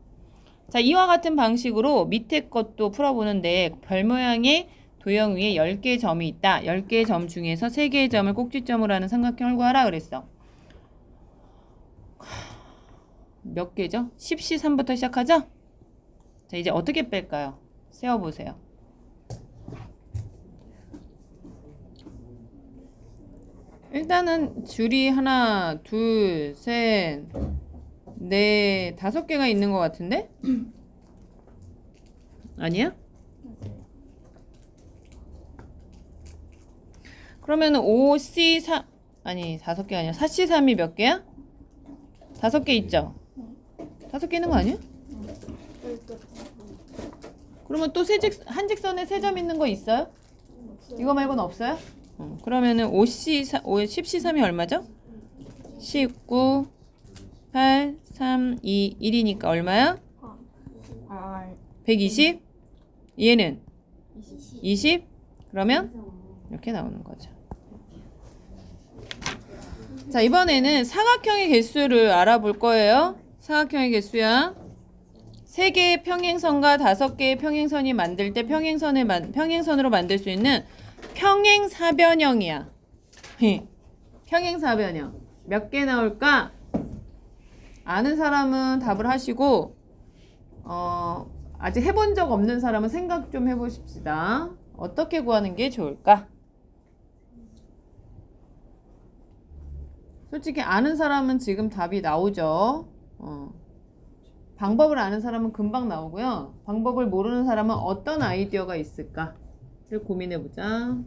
자, 이와 같은 방식으로 밑에 것도 풀어보는데 별 모양의 도형 위에 10개의 점이 있다. 10개의 점 중에서 3개의 점을 꼭지점으로 하는 삼각형을 구하라 그랬어. 몇 개죠? 10C3부터 시작하죠? 자, 이제 어떻게 뺄까요? 세워보세요. 일단은 줄이 하나, 둘, 셋, 넷, 5개가 있는 것 같은데? 아니야? 그러면은 5C3 아니 5개 아니야. 4C3이 몇 개야? 5개 있죠? 5개 있는 거 아니야? 그러면 또 한직선에 3점 있는 거 있어요? 이거 말고는 없어요? 그러면은 10C3이 얼마죠? 19, 8, 3, 2, 1이니까 얼마야? 120? 얘는 20? 그러면 이렇게 나오는 거죠. 자, 이번에는 사각형의 개수를 알아볼 거예요. 사각형의 개수야. 3개의 평행선과 5개의 평행선이 만들 때 평행선으로 만들 수 있는 평행사변형이야. 평행사변형. 몇 개 나올까? 아는 사람은 답을 하시고 아직 해본 적 없는 사람은 생각 좀 해보십시다. 어떻게 구하는 게 좋을까? 솔직히 아는 사람은 지금 답이 나오죠. 방법을 아는 사람은 금방 나오고요. 방법을 모르는 사람은 어떤 아이디어가 있을까를 고민해보자.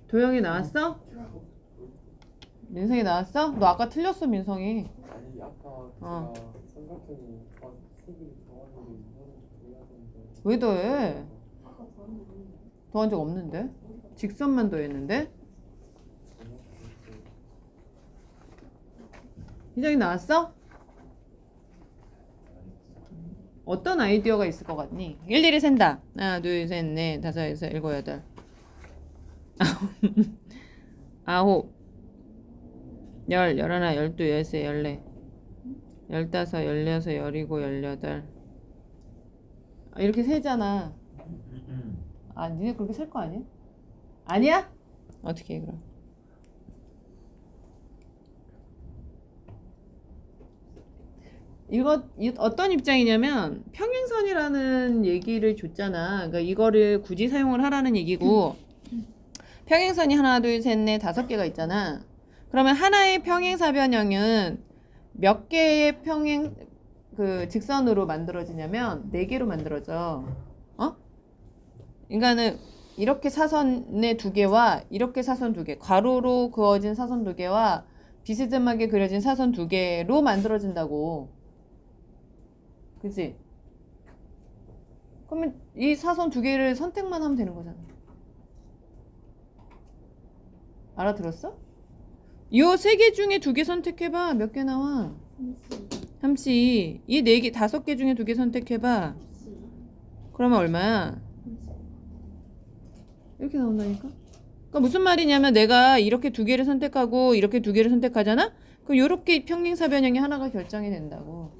도영이 나왔어? 민성이 나왔어? 너 아까 틀렸어, 민성이. 아니 아까 제가 삼각형이 색이 더하는데 이거는 더해야 되는데 왜 더해? 더한 적 없는데? 직선만 더했는데? 희정이 나왔어? 어떤 아이디어가 있을 것 같니? 일일이 센다. 하나, 둘, 셋, 넷, 다섯, 여섯, 일곱, 여덟, 아홉, 열, 열하나, 열두, 열세, 열네, 열다섯, 열여섯, 열일곱, 열여덟. 이렇게 세잖아. 아, 니네 그렇게 셀 거 아니야? 아니야? 어떻게 해, 그럼? 이거 어떤 입장이냐면 평행선이라는 얘기를 줬잖아. 그러니까 이거를 굳이 사용을 하라는 얘기고 평행선이 하나, 둘, 셋, 넷, 5개가 있잖아. 그러면 하나의 평행사변형은 몇 개의 직선으로 만들어지냐면 4개로 만들어져. 그러니까는 이렇게 사선의 2개와 이렇게 사선 2개, 가로로 그어진 사선 2개와 비스듬하게 그려진 사선 2개로 만들어진다고. 그치? 그러면 이 사선 2개를 선택만 하면 되는 거잖아. 알아들었어? 이 3개 중에 2개 선택해봐. 몇 개 나와? 3C. 이 4개, 5개 중에 2개 선택해봐. 그러면 얼마야? 이렇게 나온다니까? 그러니까 무슨 말이냐면 내가 이렇게 2개를 선택하고 이렇게 2개를 선택하잖아? 그럼 이렇게 평행사변형이 하나가 결정이 된다고.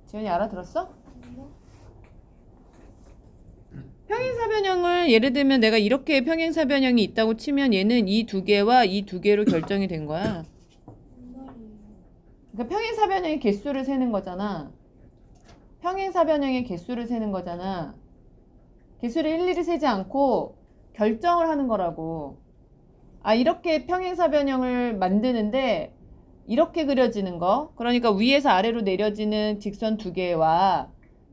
지연이 알아들었어? 평행사변형을 예를 들면 내가 이렇게 평행사변형이 있다고 치면 얘는 이 2개와 이 2개로 결정이 된 거야. 그러니까 평행사변형의 개수를 세는 거잖아. 평행사변형의 개수를 세는 거잖아. 개수를 일일이 세지 않고 결정을 하는 거라고. 아, 이렇게 평행사변형을 만드는데 이렇게 그려지는 거, 그러니까 위에서 아래로 내려지는 직선 2개와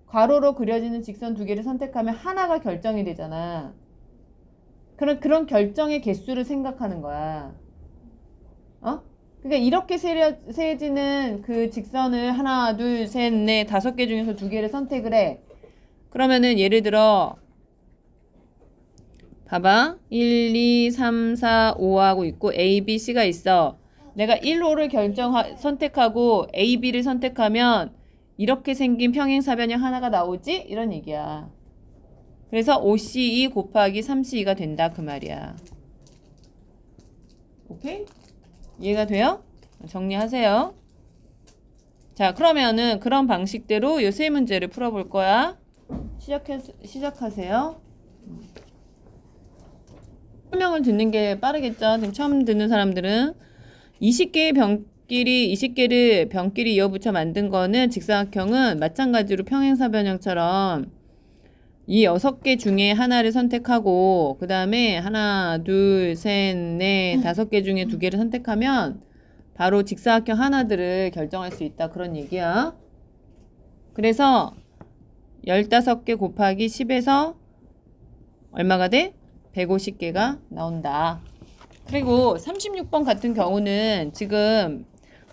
가로로 그려지는 직선 2개를 선택하면 하나가 결정이 되잖아. 그런 결정의 개수를 생각하는 거야. 그러니까 이렇게 세지는 그 직선을 하나, 둘, 셋, 넷, 5개 중에서 2개를 선택을 해. 그러면은 예를 들어 봐봐. 1, 2, 3, 4, 5하고 있고 A, B, C가 있어. 내가 1, 5를 선택하고 A, B를 선택하면 이렇게 생긴 평행사변형 하나가 나오지? 이런 얘기야. 그래서 5C2 곱하기 3C2가 된다 그 말이야. 오케이? 이해가 돼요? 정리하세요. 자, 그러면은 그런 방식대로 이 세 문제를 풀어볼 거야. 시작하세요. 설명을 듣는 게 빠르겠죠? 지금 처음 듣는 사람들은 20개를 병끼리 이어붙여 만든 거는 직사각형은 마찬가지로 평행사변형처럼 이 6개 중에 하나를 선택하고 그 다음에 하나, 둘, 셋, 넷, 5개 중에 2개를 선택하면 바로 직사각형 하나들을 결정할 수 있다. 그런 얘기야. 그래서 15개 곱하기 10에서 얼마가 돼? 150개가 나온다. 그리고 36번 같은 경우는 지금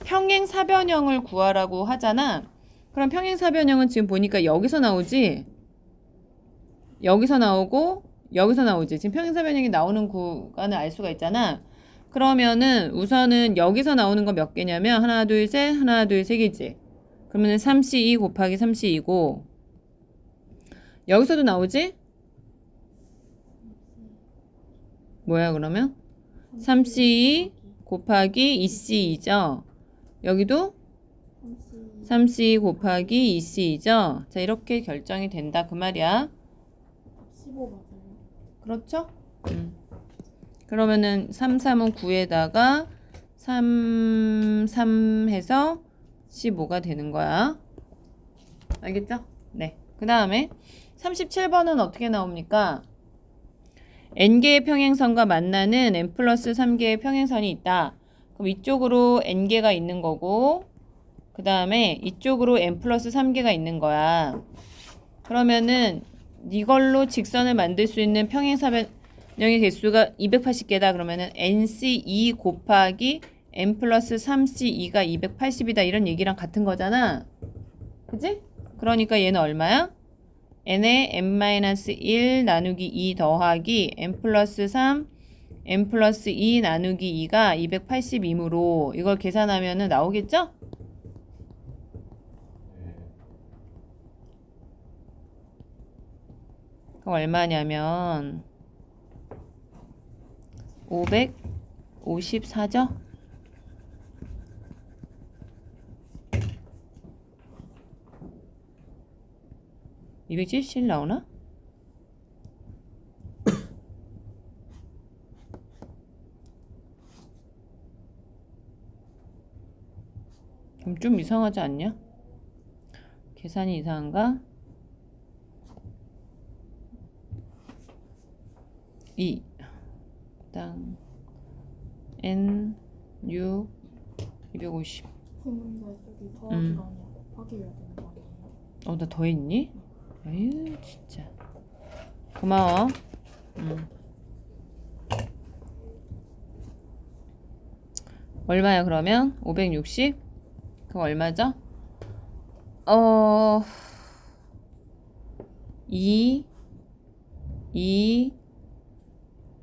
평행사변형을 구하라고 하잖아. 그럼 평행사변형은 지금 보니까 여기서 나오지? 여기서 나오고 여기서 나오지. 지금 평행사변형이 나오는 구간을 알 수가 있잖아. 그러면은 우선은 여기서 나오는 건 몇 개냐면 하나, 둘, 셋, 하나, 둘, 세 개지. 그러면은 3C2 곱하기 3C2고 여기서도 나오지? 뭐야 그러면? 3C2 곱하기 2C2죠. 여기도 3C2 곱하기 2C2죠. 자, 이렇게 결정이 된다 그 말이야. 15 맞아요. 그렇죠? 그러면은 3, 3은 9에다가 3, 3 해서 15가 되는 거야. 알겠죠? 네. 그 다음에 37번은 어떻게 나옵니까? n개의 평행선과 만나는 n 플러스 3개의 평행선이 있다. 그럼 이쪽으로 n개가 있는 거고 그 다음에 이쪽으로 n 플러스 3개가 있는 거야. 그러면은 이걸로 직선을 만들 수 있는 평행사변형의 개수가 280개다. 그러면은 nc2 곱하기 n 플러스 3c2가 280이다. 이런 얘기랑 같은 거잖아. 그치? 그러니까 얘는 얼마야? n에 n-1 나누기 2 더하기 n 플러스 3 n 플러스 2 나누기 2가 280이므로 이걸 계산하면 나오겠죠? 그럼 얼마냐면 554죠? (277) 나오나? 그럼 좀 이상하지 않냐? 계산이 이상한가? 2 땅 n 6 250 근데 저기 더하기가 아니라 곱하기를 해야 되는 거 아니에요? 나 더했니? 아유 진짜 고마워. 얼마야 그러면? 560? 그럼 얼마죠? 2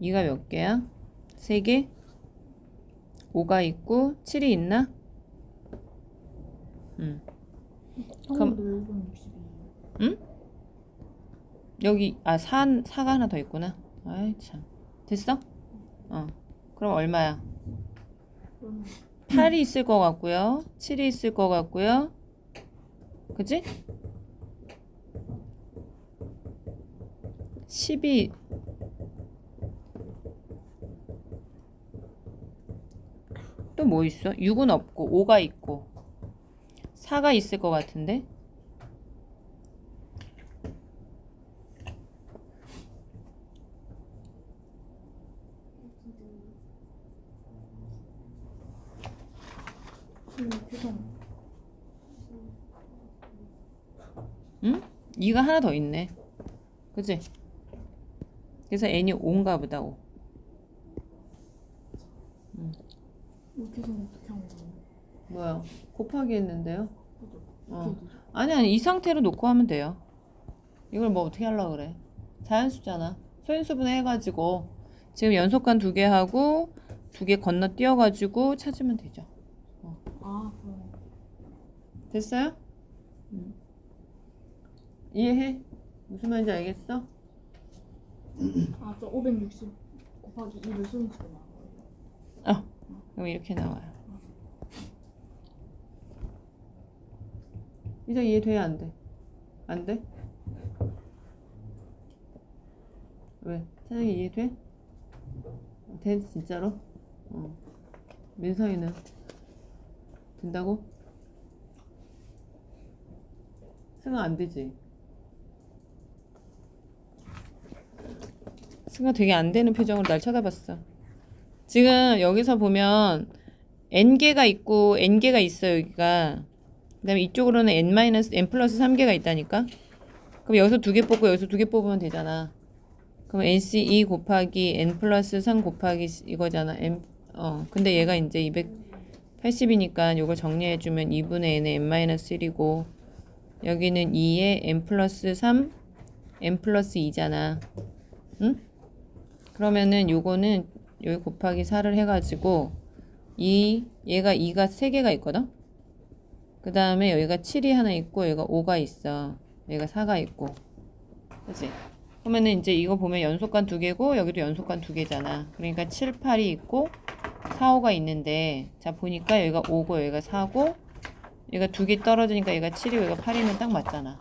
2가 몇 개야? 3개? 5가 있고 7이 있나? 그럼 660이에요. 응? 여기 4가 하나 더 있구나. 아이 참. 됐어? 그럼 얼마야? 8이 있을 것 같고요. 7이 있을 것 같고요. 그치? 10이 또 뭐 있어? 6은 없고 5가 있고 4가 있을 것 같은데? 응? 2가 하나 더 있네. 그치? 그래서 n이 5인가 보다. 5. 이렇게 해서는 어떻게 하는 거예요? 뭐야? 곱하기 했는데요? 그죠? 어. 어떻게 되죠? 아니 이 상태로 놓고 하면 돼요. 이걸 뭐 어떻게 하려고 그래? 자연수잖아. 소인수분해 해가지고 지금 연속한 2개 하고 2개 건너뛰어가지고 찾으면 되죠. 아, 그러네. 됐어요? 이해해? 무슨 말인지 알겠어? 아, 저 560 곱하기 2를 수능식으로 나온 거예요. 그럼 이렇게 나와요. 이제 이해돼? 안 돼? 안 돼? 왜? 찬영이 이해돼? 돼? 진짜로? 민서이는 된다고? 승아 안 되지? 승아 되게 안 되는 표정으로 날 쳐다봤어. 지금 여기서 보면 n개가 있고 n개가 있어 여기가. 그 다음에 이쪽으로는 n 플러스 3개가 있다니까. 그럼 여기서 2개 뽑고 여기서 2개 뽑으면 되잖아. 그럼 nc2 곱하기 n 플러스 3 곱하기 이거잖아. 근데 얘가 이제 280이니까 이걸 정리해주면 2분의 n의 n-1이고 여기는 2에 n 플러스 3 n 플러스 2잖아. 응? 그러면은 요거는 여기 곱하기 4를 해가지고 얘가 2가 3개가 있거든? 그 다음에 여기가 7이 하나 있고 여기가 5가 있어. 여기가 4가 있고. 그치? 그러면은 이제 이거 보면 연속관 2개고 여기도 연속관 2개잖아. 그러니까 7, 8이 있고 4, 5가 있는데 자 보니까 여기가 5고 여기가 4고 얘가 2개 떨어지니까 얘가 7이고 얘가 8이면 딱 맞잖아.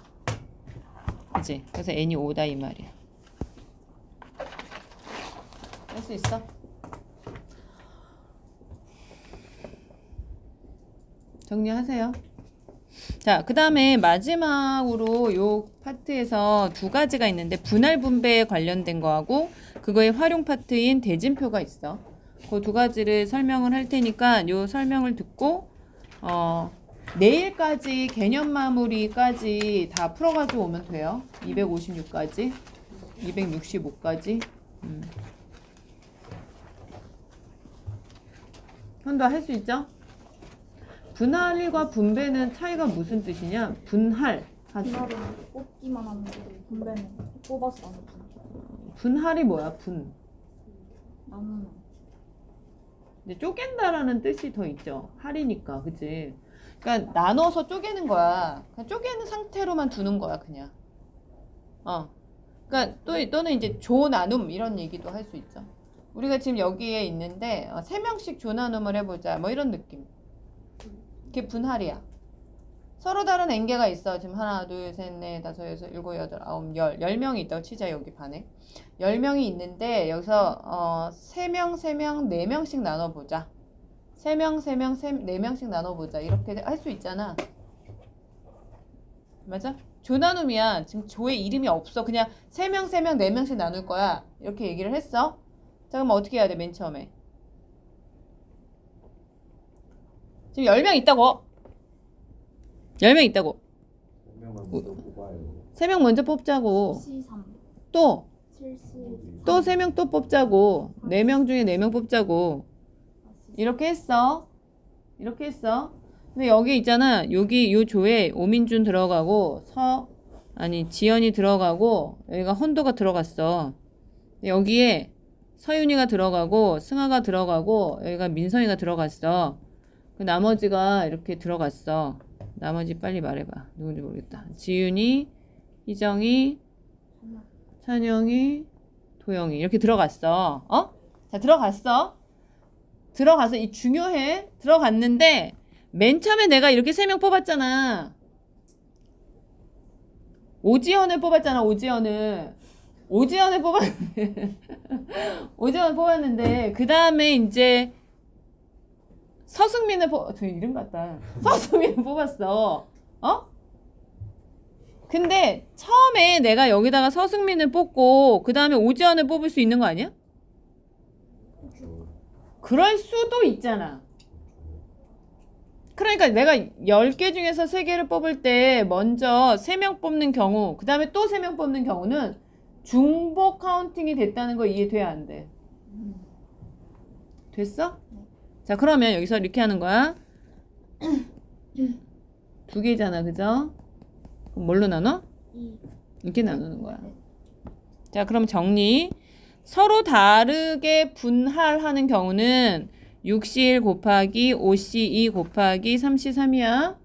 그치? 그래서 n이 5다 이 말이야. 할 수 있어? 정리하세요. 자, 그 다음에 마지막으로 요 파트에서 2가지가 있는데 분할 분배에 관련된 거하고 그거의 활용 파트인 대진표가 있어. 그 2가지를 설명을 할 테니까 요 설명을 듣고 내일까지 개념 마무리까지 다 풀어가지고 오면 돼요. 256까지, 265까지. 현도 할 수 있죠? 분할과 분배는 차이가 무슨 뜻이냐? 분할 하지. 분할은 뽑기만 하는 거고 분배는 뽑아서 나누는 거. 분할이 뭐야? 나누는. 이제 쪼갠다라는 뜻이 더 있죠. 할이니까, 그치? 그러니까 나눠서 쪼개는 거야. 그냥 쪼개는 상태로만 두는 거야, 그냥. 그러니까 또는 이제 조 나눔 이런 얘기도 할 수 있죠. 우리가 지금 여기에 있는데 3명씩 조 나눔을 해보자. 뭐 이런 느낌. 그게 분할이야. 서로 다른 n개가 있어. 지금 하나, 둘, 셋, 넷, 다섯, 여섯, 일곱, 여덟, 아홉, 10명이 있다고 치자 여기 반에. 10명이 있는데 여기서 3명, 3명, 4명씩 나눠보자. 3명, 3명, 4명씩 나눠보자. 이렇게 할 수 있잖아. 맞아? 조 나눔이야. 지금 조의 이름이 없어. 그냥 3명, 3명, 4명씩 나눌 거야. 이렇게 얘기를 했어. 자, 그럼 어떻게 해야 돼? 맨 처음에. 지금 10명 있다고. 10명 있다고. 3명 먼저 뽑자고. C3, 또 7C, 또 3명 또 뽑자고. 4명 중에 4명 뽑자고. 이렇게 했어. 이렇게 했어. 근데 여기 있잖아. 여기 요 조에 오민준 들어가고 지연이 들어가고 여기가 헌도가 들어갔어. 여기에 서윤이가 들어가고 승아가 들어가고 여기가 민성이가 들어갔어. 그 나머지가 이렇게 들어갔어. 나머지 빨리 말해봐. 누군지 모르겠다. 지윤이, 희정이, 찬영이, 도영이 이렇게 들어갔어. 자, 들어갔어. 들어가서 이 중요해. 들어갔는데 맨 처음에 내가 이렇게 3명 뽑았잖아. 오지연을 뽑았잖아. 오지연을 뽑았는데 오지연을 뽑았는데 그 다음에 이제 서승민을 저 이름 같다. 서승민을 뽑았어. 근데 처음에 내가 여기다가 서승민을 뽑고 그 다음에 오지연을 뽑을 수 있는 거 아니야? 그럴 수도 있잖아. 그러니까 내가 10개 중에서 3개를 뽑을 때 먼저 3명 뽑는 경우 그 다음에 또 3명 뽑는 경우는 중복 카운팅이 됐다는 거 이해돼야 안 돼? 됐어? 자, 그러면 여기서 이렇게 하는 거야. 2개잖아, 그죠? 그럼 뭘로 나눠? 2. 이렇게 나누는 거야. 자, 그럼 정리. 서로 다르게 분할하는 경우는 6C1 곱하기 5C2 곱하기 3C3이야.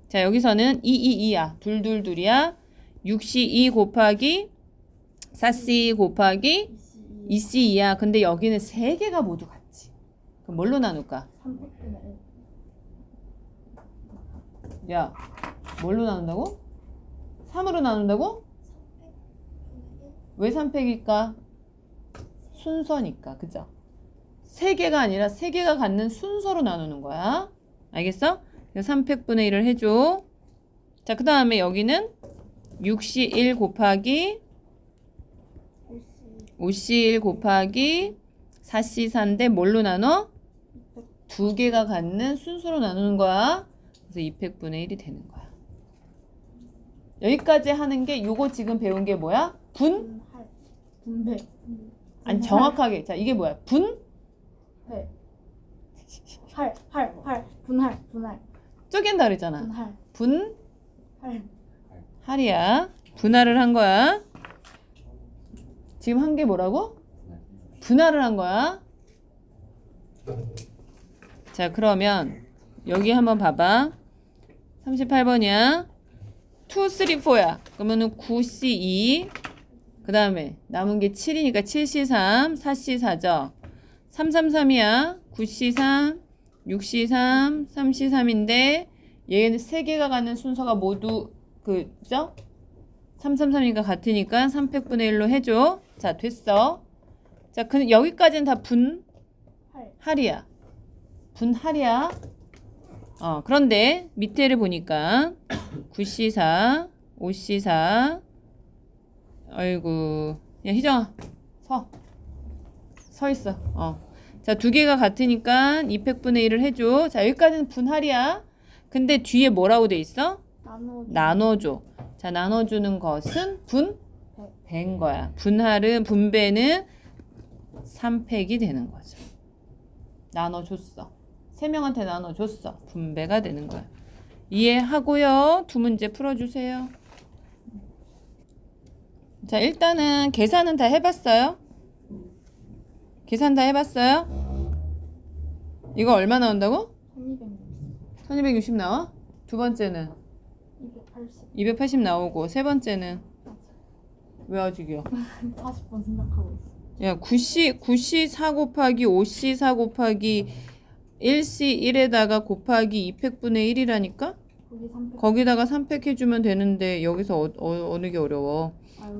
자, 여기서는 222야. 둘이야. 6C2 곱하기 4C 곱하기 2C2야. 근데 여기는 3개가 모두 같지. 그럼 뭘로 나눌까? 3분의 1. 야, 뭘로 나눈다고? 3으로 나눈다고? 왜 3팩일까? 순서니까. 그죠? 3개가 아니라 3개가 갖는 순서로 나누는 거야. 알겠어? 3팩분의 1을 해줘. 자, 그 다음에 여기는 6C1 곱하기 5C1 곱하기 4C4인데 뭘로 나눠? 2개가 갖는 순서로 나누는 거야. 그래서 2팩분의 1이 되는 거야. 여기까지 하는 게 요거 지금 배운 게 뭐야? 분? 분할. 분배. 아니 정확하게. 자, 이게 뭐야? 분? 배. 할. 분할. 쪼갠다 그랬잖아. 분할. 분? 할. 할이야. 분할을 한 거야. 지금 한 게 뭐라고? 분할을 한 거야. 자, 그러면 여기 한번 봐봐. 38번이야. 2, 3, 4야. 그러면은 9C2. 그 다음에 남은 게 7이니까 7C3, 4C4죠. 333이야. 9C3, 6C3, 3C3인데 얘는 3개가 가는 순서가 모두 그죠? 333이니까 같으니까 3팩분의 1로 해줘. 자, 됐어. 자, 여기까지는 다 분할이야. 분할이야. 그런데 밑에를 보니까 9C4, 5C4. 아이고. 야, 희정아. 서 있어. 자, 2개가 같으니까 2팩분의 1을 해줘. 자, 여기까지는 분할이야. 근데 뒤에 뭐라고 돼 있어? 나눠줘. 자, 나눠주는 것은 배인 거야. 분배는 3팩이 되는 거죠. 나눠줬어. 3명한테 나눠줬어. 분배가 되는 거야. 이해하고요. 2문제 풀어주세요. 자, 일단은 계산은 다 해봤어요? 계산 다 해봤어요? 이거 얼마 나온다고? 1260. 1260 나와? 두 번째는 280. 280 나오고 세 번째는 왜 아직이야? 40번 생각하고 있어. 야, 9C 4 곱하기 5C 4 곱하기 1C 1에다가 곱하기 2팩분의 1이라니까? 거기 3팩. 거기다가 3팩 해주면 되는데 여기서 어느 게 어려워?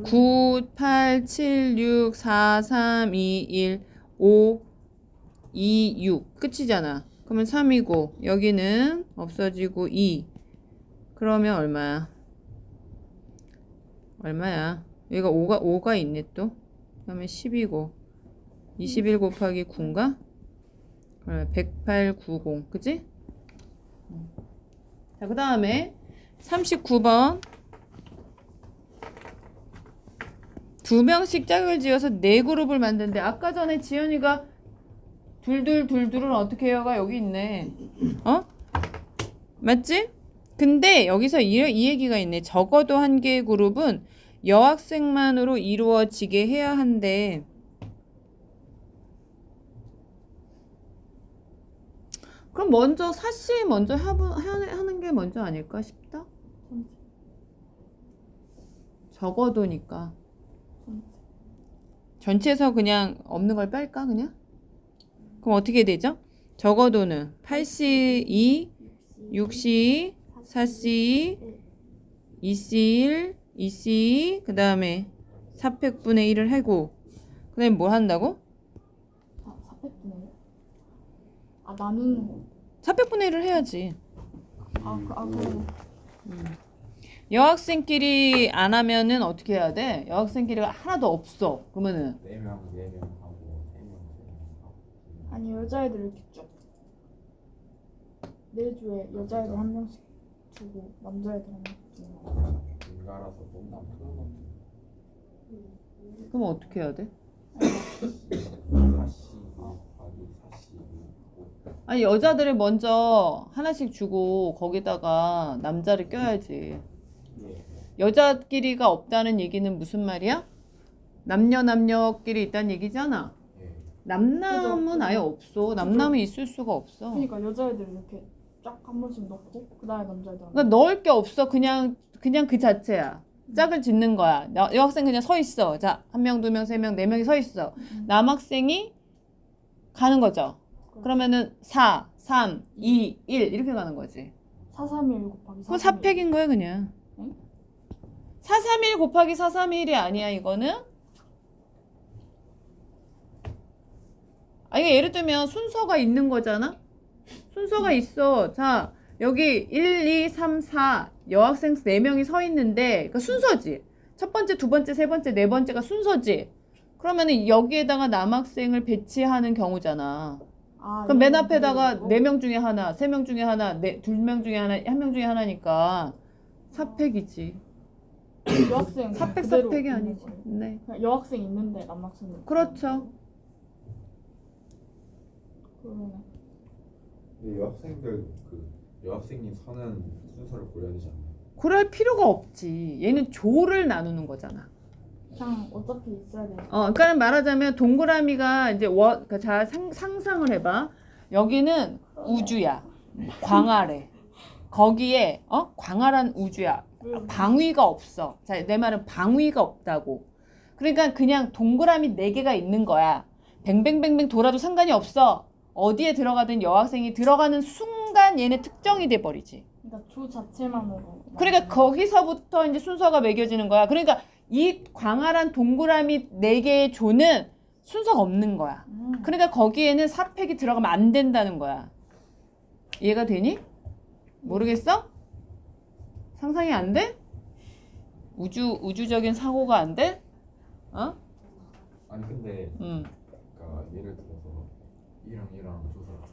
9, 8, 7, 6, 4, 3, 2, 1, 5, 2, 6 끝이잖아. 그러면 3이고 여기는 없어지고 2. 그러면 얼마야? 여기가 5가 있네 또. 그러면 10이고 21 곱하기 9인가? 108, 90 그치? 자, 그 다음에 39번 2명씩 짝을 지어서 4그룹을 만드는데 아까 전에 지연이가 둘둘둘둘은 어떻게 해요가 여기 있네. 맞지? 근데 여기서 이 얘기가 있네. 적어도 한 개의 그룹은 여학생만으로 이루어지게 해야 한대. 그럼 먼저 사씨 먼저 하는 게 먼저 아닐까 싶다. 적어도니까. 전체에서 그냥 없는 걸 뺄까 그냥? 그럼 어떻게 되죠? 적어도는 8C2, 6C2, 4C2, 2C1, 2C2, 그 다음에 4팩분의 1을 하고 그 다음에 뭐 한다고? 4팩분의 1? 나누는 거. 4팩분의 1을 해야지. 그럼. 여학생끼리 안 하면은 어떻게 해야 돼? 여학생끼리가 하나도 없어. 그러면은 4명 하고 3명 하고. 아니 여자애들 이렇게 쭉 4조에 여자애들 한 명씩 두고 남자애들 한 명씩 두고. 인가라서 너무 나쁘다. 그럼 어떻게 해야 돼? 4C 곱하기 4C. 아니 여자들이 먼저 하나씩 주고 거기다가 남자를 껴야지. 여자끼리가 없다는 얘기는 무슨 말이야? 남녀끼리 있다는 얘기잖아. 남남은 그죠. 아예 없어. 남남이 있을 수가 없어. 그러니까 여자애들 이렇게 쫙 한 번씩 넣고 그다음에 남자애들 한 그러니까 넣을 게 없어. 그냥 그 자체야. 짝을 짓는 거야. 여학생 그냥 서 있어. 자, 1명, 2명, 3명, 4명이 서 있어. 남학생이 가는 거죠. 그러면은 4, 3, 2, 1 이렇게 가는 거지. 431 곱하기 그거 4팩인 거야 그냥. 응? 431 곱하기 431이 아니야 이거는? 아 이게 예를 들면 순서가 있는 거잖아? 순서가 있어. 자 여기 1, 2, 3, 4 여학생 4명이 서 있는데 그 순서지. 첫 번째, 두 번째, 세 번째, 네 번째가 순서지. 그러면은 여기에다가 남학생을 배치하는 경우잖아. 아, 그럼 맨 이런 앞에다가 식으로? 4명 중에 하나, 3명 중에 하나, 2명 중에 하나, 1명 중에 하나니까 4팩이지. 여학생 4팩, 그대로 4팩이 있는 아니지. 거예요? 네. 그냥 여학생 있는데 남학생 그렇죠. 그러네. 근데 여학생들 그 여학생이 서는 순서를 고려해야 되지 않나요? 고려할 필요가 없지. 얘는 조를 나누는 거잖아. 그냥 어차피 있어야 돼. 그러니까 말하자면 동그라미가 이제 그러니까 자 상상을 해봐. 여기는 우주야. 광활해. 거기에 광활한 우주야. 방위가 없어. 자, 내 말은 방위가 없다고. 그러니까 그냥 동그라미 4개가 있는 거야. 뱅뱅뱅뱅 돌아도 상관이 없어. 어디에 들어가든 여학생이 들어가는 순간 얘네 특정이 돼 버리지. 그러니까 조 자체만으로. 그러니까 거기서부터 이제 순서가 매겨지는 거야. 그러니까 이 광활한 동그라미 4개의 조는 순서가 없는 거야. 그러니까 거기에는 4팩이 들어가면 안 된다는 거야. 이해가 되니? 모르겠어? 상상이 안 돼? 우주적인 사고가 안 돼? 아니 근데 음. 그러니까 예를 들어서 이랑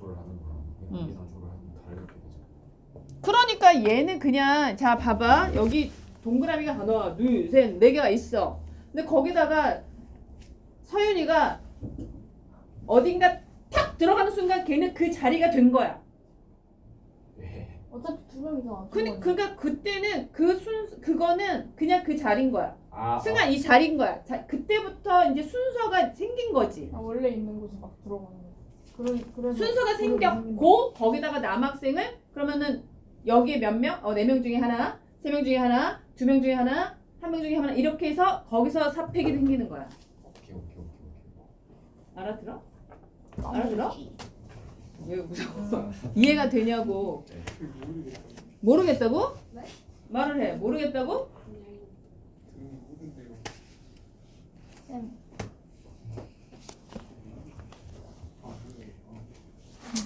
조를 하는 거랑 그냥 이랑 조를 하는 거 다르게 되죠. 그러니까 얘는 그냥 자 봐봐 여기 동그라미가 하나 둘셋 4개가 있어. 근데 거기다가 서윤이가 어딘가 탁 들어가는 순간 걔는 그 자리가 된 거야. 예. 어차피 2명이서 안 그러니까 그때는 그거는 그냥 그 자리인 거야. 아, 순간 이 자리인 거야. 그때부터 이제 순서가 생긴 거지. 원래 있는 곳에 막 들어가는 거. 그래서 순서가 생겼고 거기다가 남학생을 그러면은 여기에 몇 명? 4명 중에 하나, 3명 중에 하나, 2명 중에 하나, 1명 중에 하나 이렇게 해서 거기서 4팩이 생기는 거야. 오케이. 알아들어? 알아들어? 왜 무서워서? 이해가 되냐고. 모르겠다고? 네? 말을 해. 모르겠다고? 쌤.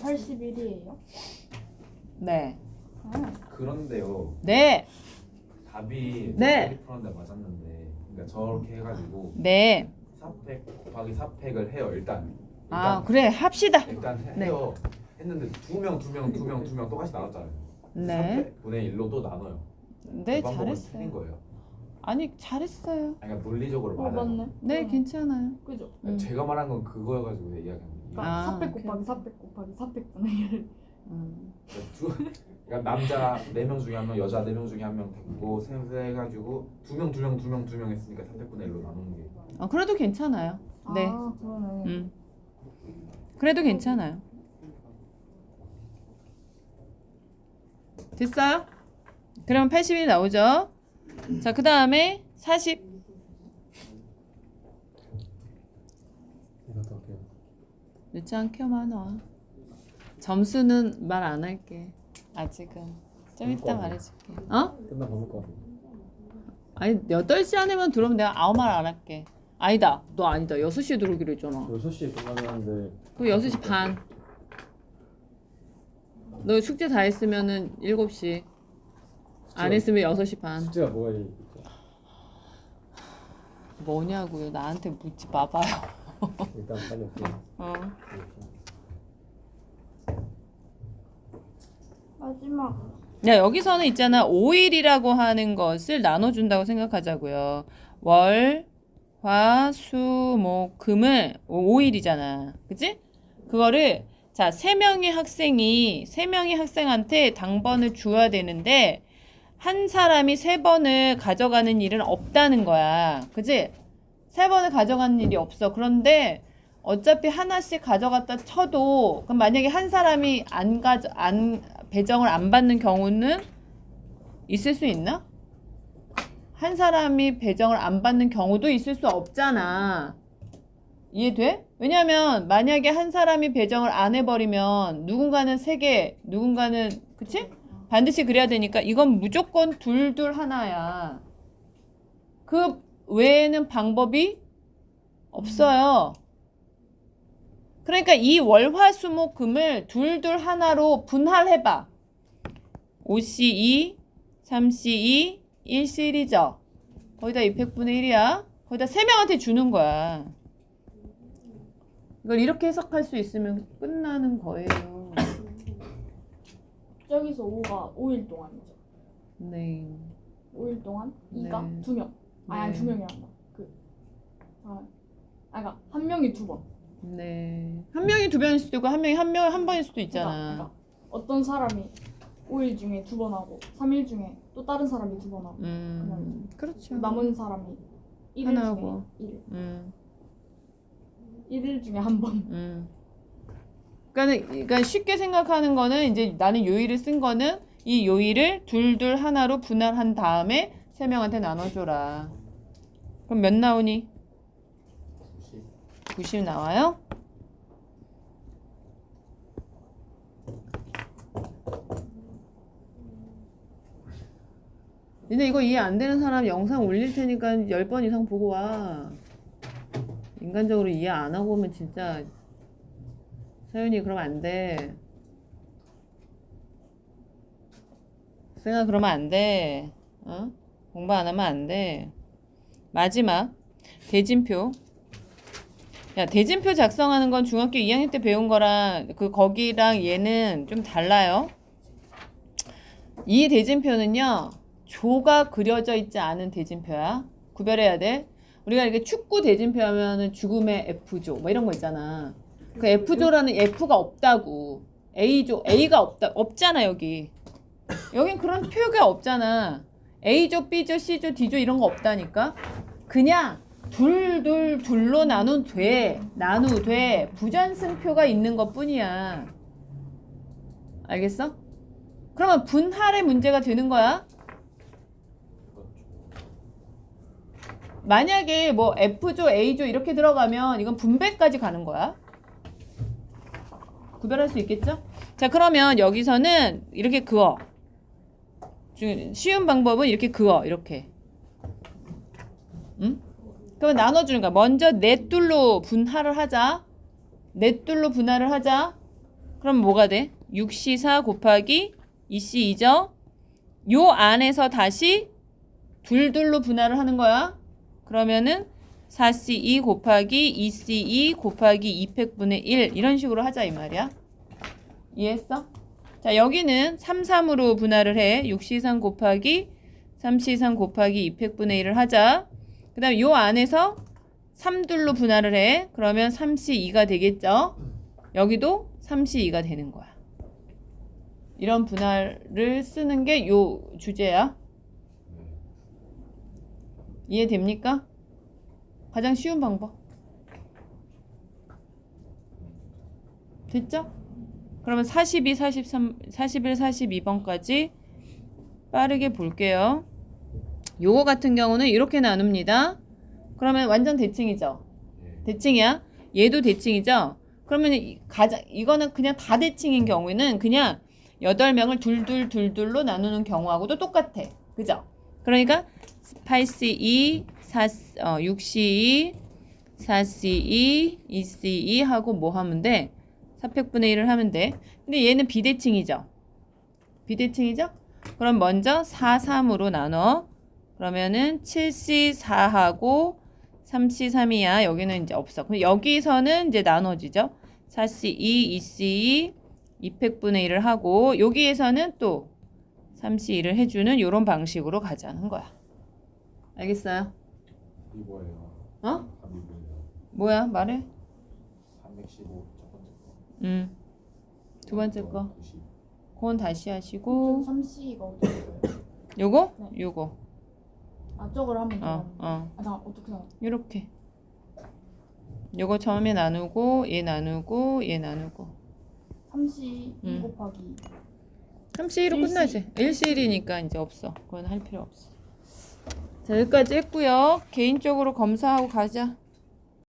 81이에요? 네. 그런데요. 네. 답이 네. 저렇게 풀었는데 맞았는데 그러니까 저렇게 해가지고 네. 4팩 곱하기 4팩을 해요 일단. 아, 그래. 합시다. 일단 네. 해요. 했는데 두 명 똑같이 나왔잖아요. 네. 4분의 1로 또 나눠요. 네, 그 방법은 틀린 잘했어요. 거예요. 아니, 잘했어요. 그러니까 논리적으로 어, 맞아요. 맞네. 네, 괜찮아요. 그죠? 제가 말한 건 그거여가지고 얘기하는 거예요. 아, 400 곱하기 400 곱하기 400분의 1. 그러니까 남자 4명 중에 1명, 여자 4명 중에 1명 됐고 해가지고 2명 했으니까 300분의 1로 나누는 게. 그래도 괜찮아요. 네. 아, 그러네. 그래도 괜찮아요. 됐어요? 그럼 80이 나오죠? 자, 그 다음에 40. 이거 더 할게요. 늦지 않게만 와. 점수는 말 안 할게. 아직은. 좀 이따 말해줄게. 끝나 먹을 거 같아. 아니 8시 안에만 들어오면 내가 아무 말 안 할게. 아니다. 너 아니다. 6시에 들어오기로 했잖아. 6시에 끝나긴 한데 그 6시 반. 너 숙제 다 했으면은 7시. 안 했으면 6시 반. 숙제가 뭐가 있죠? 뭐냐고요. 나한테 묻지 마봐요. 일단 빨리 올게요. 마지막. 야, 여기서는 있잖아. 5일이라고 하는 것을 나눠준다고 생각하자고요. 월, 화, 수, 목, 금을 5일이잖아. 그치? 그거를 자, 3명의 학생한테 당번을 줘야 되는데 한 사람이 3번을 가져가는 일은 없다는 거야. 그치? 3번을 가져가는 일이 없어. 그런데 어차피 하나씩 가져갔다 쳐도 그럼 만약에 한 사람이 배정을 안 받는 경우는 있을 수 있나? 한 사람이 배정을 안 받는 경우도 있을 수 없잖아. 이해돼? 왜냐면 만약에 한 사람이 배정을 안 해버리면 누군가는 3개, 누군가는 그치? 반드시 그래야 되니까 이건 무조건 둘둘 하나야. 그 외에는 방법이 없어요. 그러니까 이 월화수목금을 둘둘 하나로 분할해봐. 5C2, 3C2, 1C1이죠. 거기다 200분의 1이야. 거기다 3명한테 주는 거야. 이걸 이렇게 해석할 수 있으면 끝나는 거예요. 저기서 5가 5일 동안이죠. 네. 5일 동안 네. 2가 2명. 아니 네. 2명이란다. 그러니까 한 명이 2번. 네. 한 명이 두 번일 수도 있고 한 명이 한 번일 수도 있잖아. 그러니까 어떤 사람이 5일 중에 2번 하고 3일 중에 또 다른 사람이 2번 하고 그렇죠. 남은 사람이 1일 하나 중에 하고. 1일. 1일 중에 한 번. 그러니까 쉽게 생각하는 거는 이제 나는 요일을 쓴 거는 이 요일을 둘둘 하나로 분할한 다음에 3명한테 나눠줘라. 그럼 몇 나오니? 90 나와요? 근데 이거 이해 안 되는 사람 영상 올릴 테니까 10번 이상 보고 와. 인간적으로 이해 안 하고 오면 진짜 서윤이 그러면 안 돼. 승아 그러면 안 돼. 어? 공부 안 하면 안 돼. 마지막 대진표. 야, 대진표 작성하는 건 중학교 2학년 때 배운 거랑 거기랑 얘는 좀 달라요. 이 대진표는요. 조가 그려져 있지 않은 대진표야. 구별해야 돼. 우리가 이렇게 축구 대진표 하면은 죽음의 F조 뭐 이런 거 있잖아. 그 F조라는 F가 없다고. A조, A가 없잖아, 여기. 여긴 그런 표가 없잖아. A조, B조, C조, D조 이런 거 없다니까. 그냥 둘로 나누되 부전승표가 있는 것 뿐이야. 알겠어? 그러면 분할의 문제가 되는 거야. 만약에 뭐 F조, A조 이렇게 들어가면 이건 분배까지 가는 거야. 구별할 수 있겠죠? 자, 그러면 여기서는 이렇게 그어. 쉬운 방법은 이렇게 그어. 이렇게. 응? 그러면 나눠주는 거야. 먼저 넷둘로 분할을 하자. 넷둘로 분할을 하자. 그럼 뭐가 돼? 6C4 곱하기 2C2죠? 요 안에서 다시 둘로 분할을 하는 거야. 그러면은 4C2 곱하기 2C2 곱하기 200분의 1 이런 식으로 하자 이 말이야. 이해했어? 자, 여기는 3, 3으로 분할을 해. 6C3 곱하기 3C3 곱하기 200분의 1을 하자. 그 다음에 요 안에서 3둘로 분할을 해. 그러면 3C2가 되겠죠? 여기도 3C2가 되는 거야. 이런 분할을 쓰는 게 요 주제야. 이해됩니까? 가장 쉬운 방법. 됐죠? 그러면 42, 43, 41, 42번까지 빠르게 볼게요. 요거 같은 경우는 이렇게 나눕니다. 그러면 완전 대칭이죠? 대칭이야? 얘도 대칭이죠? 그러면 이거는 그냥 다 대칭인 경우에는 그냥 8명을 둘로 나누는 경우하고도 똑같아. 그죠? 그러니까 8C2, 6C2, 4C2, 2C2 하고 뭐 하면 돼? 400분의 1을 하면 돼. 근데 얘는 비대칭이죠? 비대칭이죠? 그럼 먼저 4, 3으로 나눠. 그러면은 7C4하고 3C3이야. 여기는 이제 없어. 그럼 여기서는 이제 나눠지죠? 4C2, 2C2, 200분의 1을 하고 여기에서는 또 3C2를 해주는 이런 방식으로 가자는 거야. 알겠어요? 이 뭐예요? 어? 답이 뭐예요? 뭐야? 말해. 315 첫 번째 거. 두 번째 거. 90. 그건 다시 하시고 3C가 어떻게 돼요? 요거? 네. 요거. 저걸 하면 돼요. 어. 어떻게 나와? 요렇게. 요거 처음에 나누고 얘 나누고 얘 나누고 3C 곱하기 3C1로 1C. 끝나지. 1C1이니까 이제 없어. 그건 할 필요 없어. 자, 여기까지 했고요. 개인적으로 검사하고 가자.